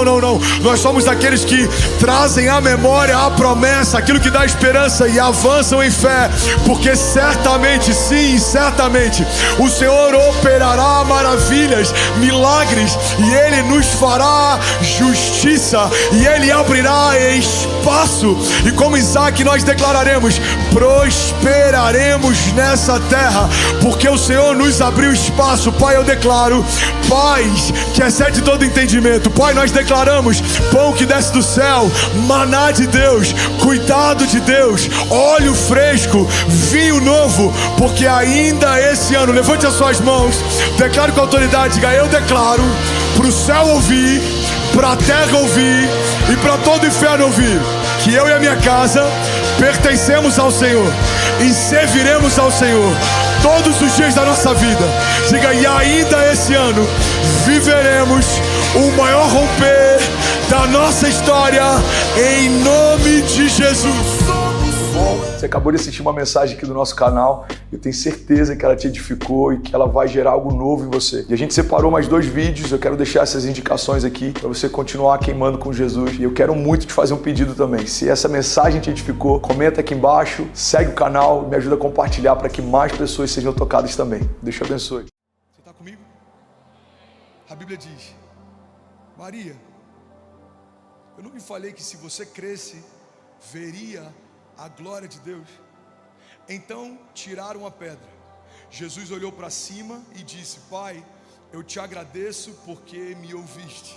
Nós somos aqueles que trazem à memória a promessa, aquilo que dá esperança, e avançam em fé, porque certamente, sim, certamente o Senhor operará maravilhas, milagres, e Ele nos fará justiça, e Ele abrirá espaço, e como Isaac nós declararemos, prosperaremos nessa terra, porque o Senhor nos abriu espaço. Pai, eu declaro paz que excede todo entendimento. Pai, nós declaramos pão que desce do céu, maná de Deus, cuidado de Deus, óleo fresco, vinho novo, porque ainda esse ano, levante as suas mãos, declare com autoridade, diga, eu declaro para o céu ouvir, para a terra ouvir e para todo o inferno ouvir, que eu e a minha casa pertencemos ao Senhor e serviremos ao Senhor todos os dias da nossa vida. Diga, e ainda esse ano viveremos o maior romper da nossa história, em nome de Jesus. Bom, você acabou de assistir uma mensagem aqui do nosso canal. Eu tenho certeza que ela te edificou e que ela vai gerar algo novo em você. E a gente separou mais 2 vídeos. Eu quero deixar essas indicações aqui para você continuar queimando com Jesus. E eu quero muito te fazer um pedido também. Se essa mensagem te edificou, comenta aqui embaixo, segue o canal, me ajuda a compartilhar para que mais pessoas sejam tocadas também. Deus te abençoe. Você está comigo? A Bíblia diz: Maria, eu não me falei que se você cresce, veria a glória de Deus? Então tiraram a pedra. Jesus olhou para cima e disse: Pai, eu te agradeço porque me ouviste.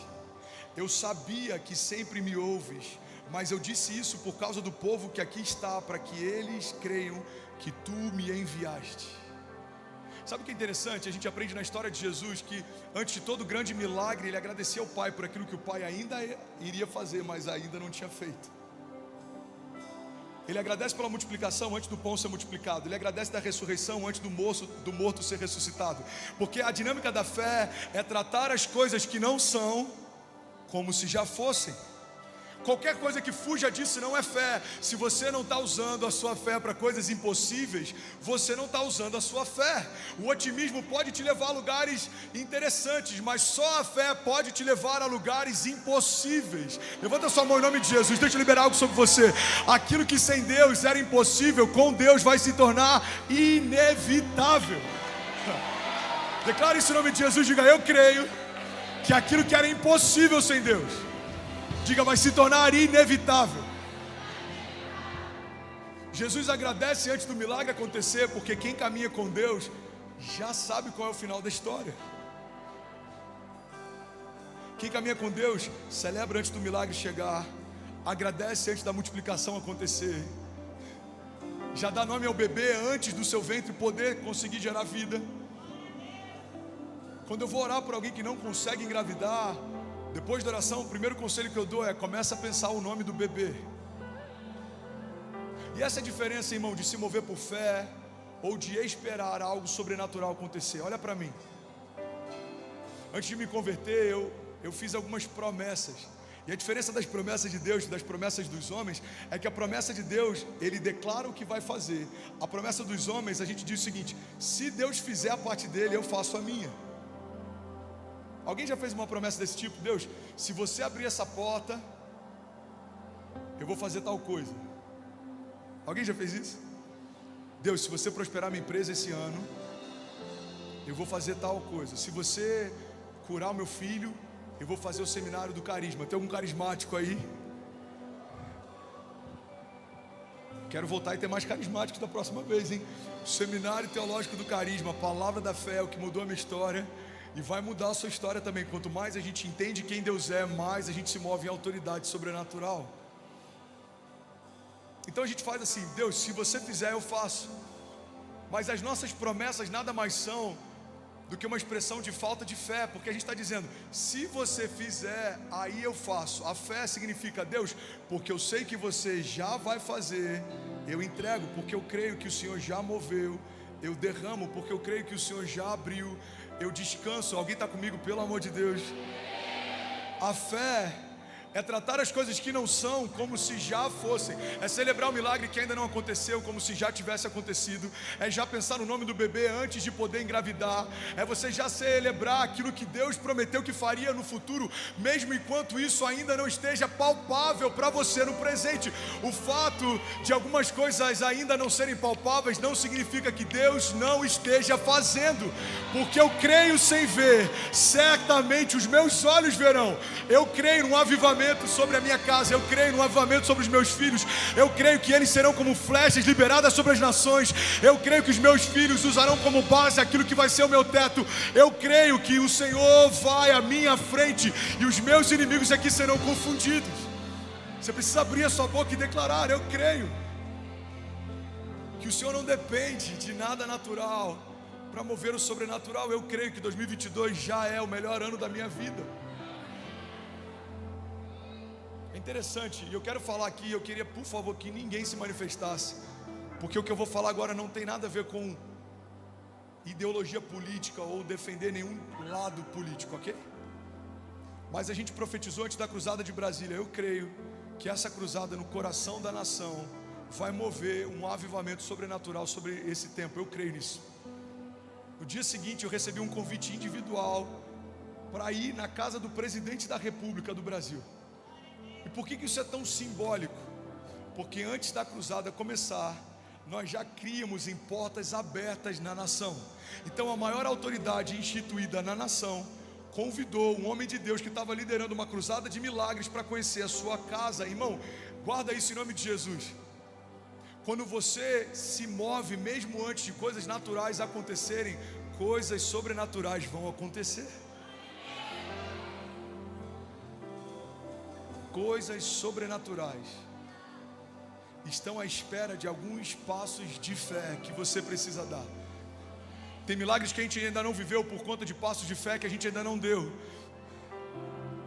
Eu sabia que sempre me ouves, mas eu disse isso por causa do povo que aqui está, para que eles creiam que tu me enviaste. Sabe o que é interessante? A gente aprende na história de Jesus que antes de todo grande milagre, ele agradecia ao Pai por aquilo que o Pai ainda iria fazer, mas ainda não tinha feito. Ele agradece pela multiplicação antes do pão ser multiplicado. Ele agradece da ressurreição antes do morto ser ressuscitado. Porque a dinâmica da fé é tratar as coisas que não são como se já fossem. Qualquer coisa que fuja disso não é fé. Se você não está usando a sua fé para coisas impossíveis, você não está usando a sua fé. O otimismo pode te levar a lugares interessantes, mas só a fé pode te levar a lugares impossíveis. Levanta sua mão em nome de Jesus. Deixa eu liberar algo sobre você. Aquilo que sem Deus era impossível, com Deus vai se tornar inevitável. Declare isso em nome de Jesus. Diga: eu creio que aquilo que era impossível sem Deus, diga, vai se tornar inevitável. Jesus agradece antes do milagre acontecer, porque quem caminha com Deus já sabe qual é o final da história. Quem caminha com Deus celebra antes do milagre chegar, agradece antes da multiplicação acontecer, já dá nome ao bebê antes do seu ventre poder conseguir gerar vida. Quando eu vou orar por alguém que não consegue engravidar, depois da oração, o primeiro conselho que eu dou é: começa a pensar o nome do bebê. E essa é a diferença, irmão, de se mover por fé ou de esperar algo sobrenatural acontecer. Olha para mim. Antes de me converter, eu fiz algumas promessas. E a diferença das promessas de Deus e das promessas dos homens é que a promessa de Deus, Ele declara o que vai fazer. A promessa dos homens, a gente diz o seguinte: se Deus fizer a parte dele, eu faço a minha. Alguém já fez uma promessa desse tipo? Deus, se você abrir essa porta, eu vou fazer tal coisa. Alguém já fez isso? Deus, se você prosperar minha empresa esse ano, eu vou fazer tal coisa. Se você curar o meu filho, eu vou fazer o seminário do carisma. Tem algum carismático aí? Quero voltar e ter mais carismáticos da próxima vez, hein? O seminário teológico do carisma, a palavra da fé, o que mudou a minha história. E vai mudar a sua história também. Quanto mais a gente entende quem Deus é, mais a gente se move em autoridade sobrenatural. Então a gente faz assim: Deus, se você fizer, eu faço. Mas as nossas promessas nada mais são do que uma expressão de falta de fé, porque a gente está dizendo: se você fizer, aí eu faço. A fé significa: Deus, porque eu sei que você já vai fazer, eu entrego, porque eu creio que o Senhor já moveu. Eu derramo, porque eu creio que o Senhor já abriu. Eu descanso. Alguém está comigo, pelo amor de Deus? A fé é tratar as coisas que não são como se já fossem. É celebrar o milagre que ainda não aconteceu como se já tivesse acontecido. É já pensar no nome do bebê antes de poder engravidar. É você já celebrar aquilo que Deus prometeu que faria no futuro, mesmo enquanto isso ainda não esteja palpável para você no presente. O fato de algumas coisas ainda não serem palpáveis não significa que Deus não esteja fazendo, porque eu creio sem ver. Certamente os meus olhos verão. Eu creio num avivamento sobre a minha casa, eu creio no avivamento sobre os meus filhos, eu creio que eles serão como flechas liberadas sobre as nações, eu creio que os meus filhos usarão como base aquilo que vai ser o meu teto, eu creio que o Senhor vai à minha frente e os meus inimigos aqui serão confundidos. Você precisa abrir a sua boca e declarar: eu creio que o Senhor não depende de nada natural para mover o sobrenatural. Eu creio que 2022 já é o melhor ano da minha vida. É interessante, e eu quero falar aqui, eu queria, por favor, que ninguém se manifestasse, porque o que eu vou falar agora não tem nada a ver com ideologia política ou defender nenhum lado político, ok? Mas a gente profetizou antes da cruzada de Brasília. Eu creio que essa cruzada no coração da nação vai mover um avivamento sobrenatural sobre esse tempo. Eu creio nisso. No dia seguinte eu recebi um convite individual para ir na casa do presidente da República do Brasil. E por que isso é tão simbólico? Porque antes da cruzada começar, nós já criamos em portas abertas na nação. Então a maior autoridade instituída na nação convidou um homem de Deus que estava liderando uma cruzada de milagres para conhecer a sua casa. Irmão, guarda isso em nome de Jesus. Quando você se move, mesmo antes de coisas naturais acontecerem, coisas sobrenaturais vão acontecer. Coisas sobrenaturais estão à espera de alguns passos de fé que você precisa dar. Tem milagres que a gente ainda não viveu por conta de passos de fé que a gente ainda não deu.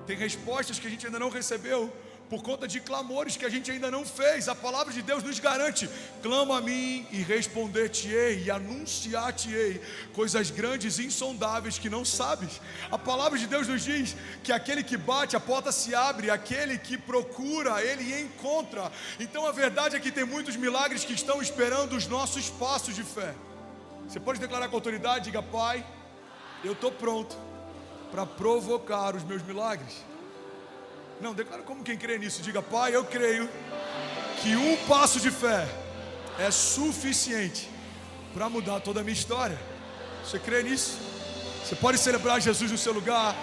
Tem respostas que a gente ainda não recebeu por conta de clamores que a gente ainda não fez. A palavra de Deus nos garante: clama a mim e responder-te-ei e anunciar-te-ei coisas grandes e insondáveis que não sabes. A palavra de Deus nos diz que aquele que bate, a porta se abre, aquele que procura, ele encontra. Então a verdade é que tem muitos milagres que estão esperando os nossos passos de fé. Você pode declarar com autoridade, diga: Pai, eu estou pronto para provocar os meus milagres. Não, declara como quem crê nisso. Diga: Pai, eu creio que um passo de fé é suficiente para mudar toda a minha história. Você crê nisso? Você pode celebrar Jesus no seu lugar.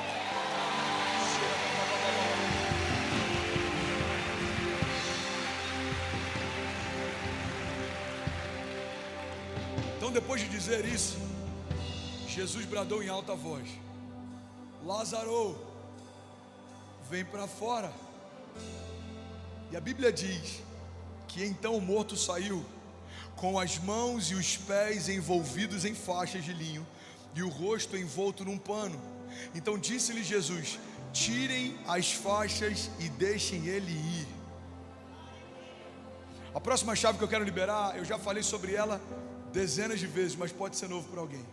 Então, depois de dizer isso, Jesus bradou em alta voz: Lázaro, vem para fora. E a Bíblia diz que então o morto saiu com as mãos e os pés envolvidos em faixas de linho e o rosto envolto num pano. Então disse-lhe Jesus: tirem as faixas e deixem ele ir. A próxima chave que eu quero liberar, eu já falei sobre ela dezenas de vezes, mas pode ser novo para alguém.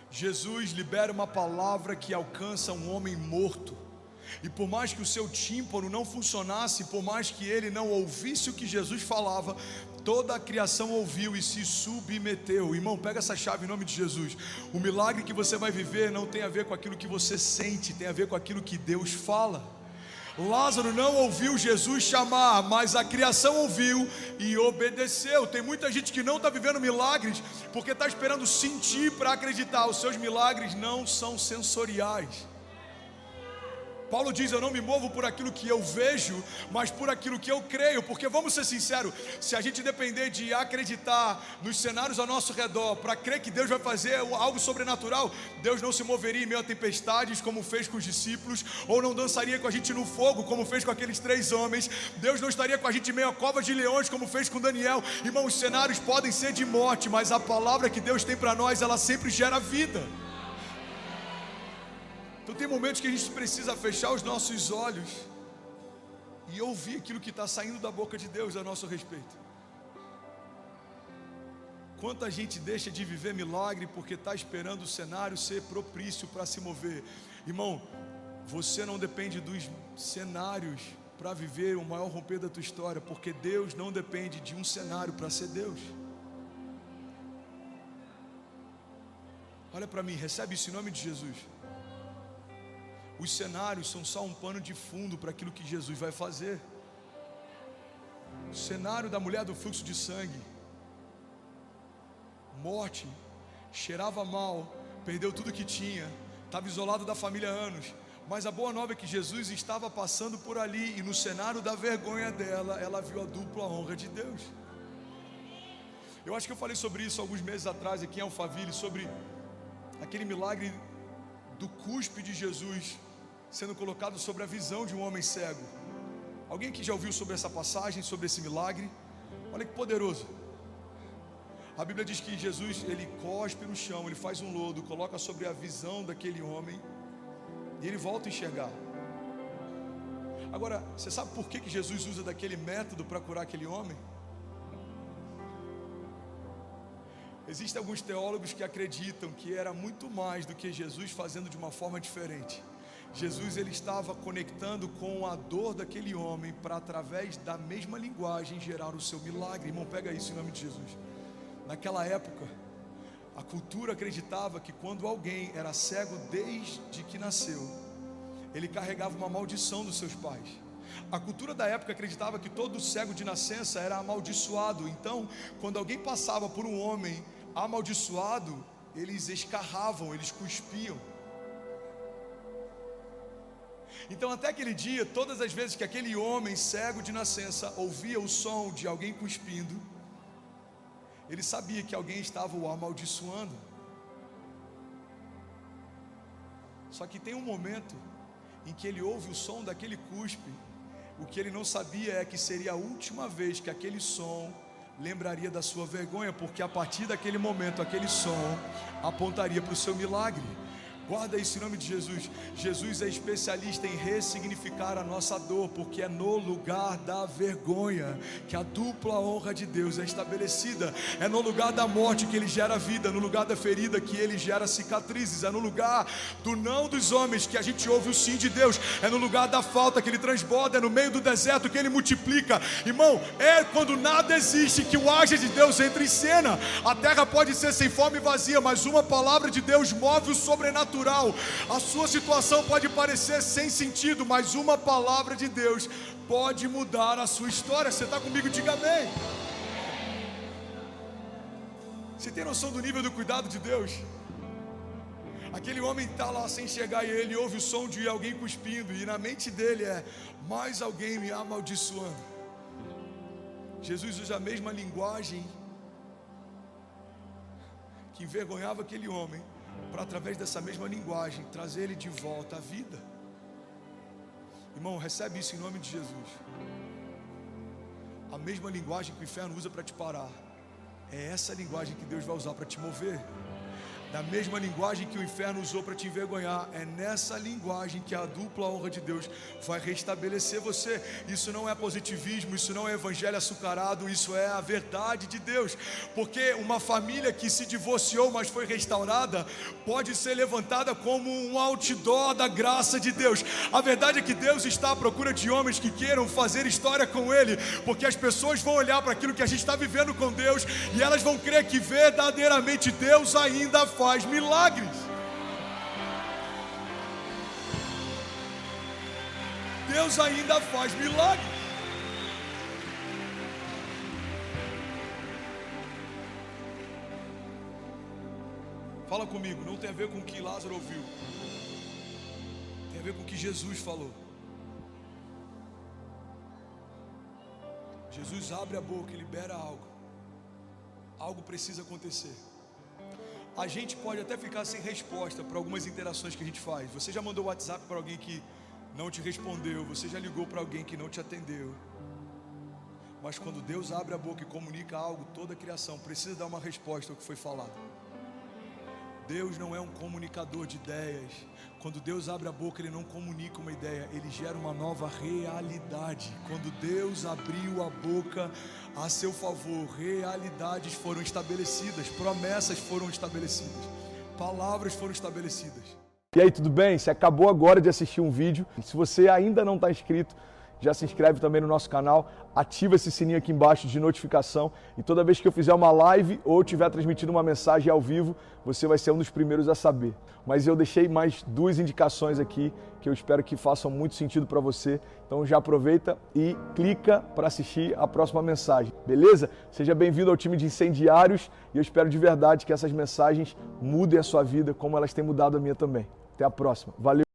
Jesus libera uma palavra que alcança um homem morto. E por mais que o seu tímpano não funcionasse, por mais que ele não ouvisse o que Jesus falava, toda a criação ouviu e se submeteu. Irmão, pega essa chave em nome de Jesus. O milagre que você vai viver não tem a ver com aquilo que você sente, tem a ver com aquilo que Deus fala. Lázaro não ouviu Jesus chamar, mas a criação ouviu e obedeceu. Tem muita gente que não está vivendo milagres porque está esperando sentir para acreditar. Os seus milagres não são sensoriais. Paulo diz: eu não me movo por aquilo que eu vejo, mas por aquilo que eu creio. Porque vamos ser sinceros, se a gente depender de acreditar nos cenários ao nosso redor para crer que Deus vai fazer algo sobrenatural, Deus não se moveria em meio a tempestades como fez com os discípulos, ou não dançaria com a gente no fogo como fez com aqueles 3 homens. Deus não estaria com a gente em meio a cova de leões como fez com Daniel. Irmão, os cenários podem ser de morte, mas a palavra que Deus tem para nós, ela sempre gera vida. Então tem momentos que a gente precisa fechar os nossos olhos e ouvir aquilo que está saindo da boca de Deus a nosso respeito. Quanta gente deixa de viver milagre porque está esperando o cenário ser propício para se mover. Irmão, você não depende dos cenários para viver o maior romper da tua história, porque Deus não depende de um cenário para ser Deus. Olha para mim, recebe isso em nome de Jesus. Os cenários são só um pano de fundo para aquilo que Jesus vai fazer. O cenário da mulher do fluxo de sangue, morte, cheirava mal, perdeu tudo que tinha, estava isolado da família há anos. Mas a boa nova é que Jesus estava passando por ali, e no cenário da vergonha dela, ela viu a dupla honra de Deus. Eu acho que eu falei sobre isso alguns meses atrás aqui em Alphaville, sobre aquele milagre do cuspe de Jesus sendo colocado sobre a visão de um homem cego. Alguém aqui já ouviu sobre essa passagem, sobre esse milagre? Olha que poderoso. A Bíblia diz que Jesus, ele cospe no chão, ele faz um lodo, coloca sobre a visão daquele homem e ele volta a enxergar. Agora, você sabe por que Jesus usa daquele método para curar aquele homem? Existem alguns teólogos que acreditam que era muito mais do que Jesus fazendo de uma forma diferente. Jesus, ele estava conectando com a dor daquele homem para, através da mesma linguagem, gerar o seu milagre. Irmão, pega isso em nome de Jesus. Naquela época, a cultura acreditava que quando alguém era cego desde que nasceu, ele carregava uma maldição dos seus pais. A cultura da época acreditava que todo cego de nascença era amaldiçoado. Então, quando alguém passava por um homem amaldiçoado, eles escarravam, eles cuspiam. Então, até aquele dia, todas as vezes que aquele homem cego de nascença ouvia o som de alguém cuspindo, ele sabia que alguém estava o amaldiçoando. Só que tem um momento em que ele ouve o som daquele cuspe. O que ele não sabia é que seria a última vez que aquele som lembraria da sua vergonha, porque a partir daquele momento, aquele som apontaria para o seu milagre. Guarda isso em nome de Jesus. Jesus é especialista em ressignificar a nossa dor, porque é no lugar da vergonha que a dupla honra de Deus é estabelecida. É no lugar da morte que Ele gera vida, no lugar da ferida que Ele gera cicatrizes. É no lugar do não dos homens que a gente ouve o sim de Deus. É no lugar da falta que Ele transborda, é no meio do deserto que Ele multiplica. Irmão, é quando nada existe que o agir de Deus entra em cena. A terra pode ser sem forma e vazia, mas uma palavra de Deus move o sobrenatural. A sua situação pode parecer sem sentido, mas uma palavra de Deus pode mudar a sua história. Você está comigo? Diga amém. Você tem noção do nível do cuidado de Deus? Aquele homem está lá sem enxergar e ele ouve o som de alguém cuspindo, e na mente dele é: mais alguém me amaldiçoando. Jesus usa a mesma linguagem que envergonhava aquele homem, para, através dessa mesma linguagem, trazer ele de volta à vida. Irmão, recebe isso em nome de Jesus. A mesma linguagem que o inferno usa para te parar, é essa linguagem que Deus vai usar para te mover. Da mesma linguagem que o inferno usou para te envergonhar, é nessa linguagem que a dupla honra de Deus vai restabelecer você. Isso não é positivismo, isso não é evangelho açucarado, isso é a verdade de Deus. Porque uma família que se divorciou, mas foi restaurada, pode ser levantada como um outdoor da graça de Deus. A verdade é que Deus está à procura de homens que queiram fazer história com Ele, porque as pessoas vão olhar para aquilo que a gente está vivendo com Deus, e elas vão crer que verdadeiramente Deus ainda faz milagres. Deus ainda faz milagres. Fala comigo, não tem a ver com o que Lázaro ouviu, tem a ver com o que Jesus falou. Jesus abre a boca e libera algo. Algo precisa acontecer. A gente pode até ficar sem resposta para algumas interações que a gente faz. Você já mandou WhatsApp para alguém que não te respondeu, você já ligou para alguém que não te atendeu. Mas quando Deus abre a boca e comunica algo, toda a criação precisa dar uma resposta ao que foi falado. Deus não é um comunicador de ideias. Quando Deus abre a boca, Ele não comunica uma ideia, Ele gera uma nova realidade. Quando Deus abriu a boca a seu favor, realidades foram estabelecidas, promessas foram estabelecidas, palavras foram estabelecidas. E aí, tudo bem? Você acabou agora de assistir um vídeo. Se você ainda não está inscrito, já se inscreve também no nosso canal, ativa esse sininho aqui embaixo de notificação, e toda vez que eu fizer uma live ou estiver transmitindo uma mensagem ao vivo, você vai ser um dos primeiros a saber. Mas eu deixei mais 2 indicações aqui que eu espero que façam muito sentido para você. Então já aproveita e clica para assistir a próxima mensagem, beleza? Seja bem-vindo ao time de incendiários, e eu espero de verdade que essas mensagens mudem a sua vida como elas têm mudado a minha também. Até a próxima. Valeu!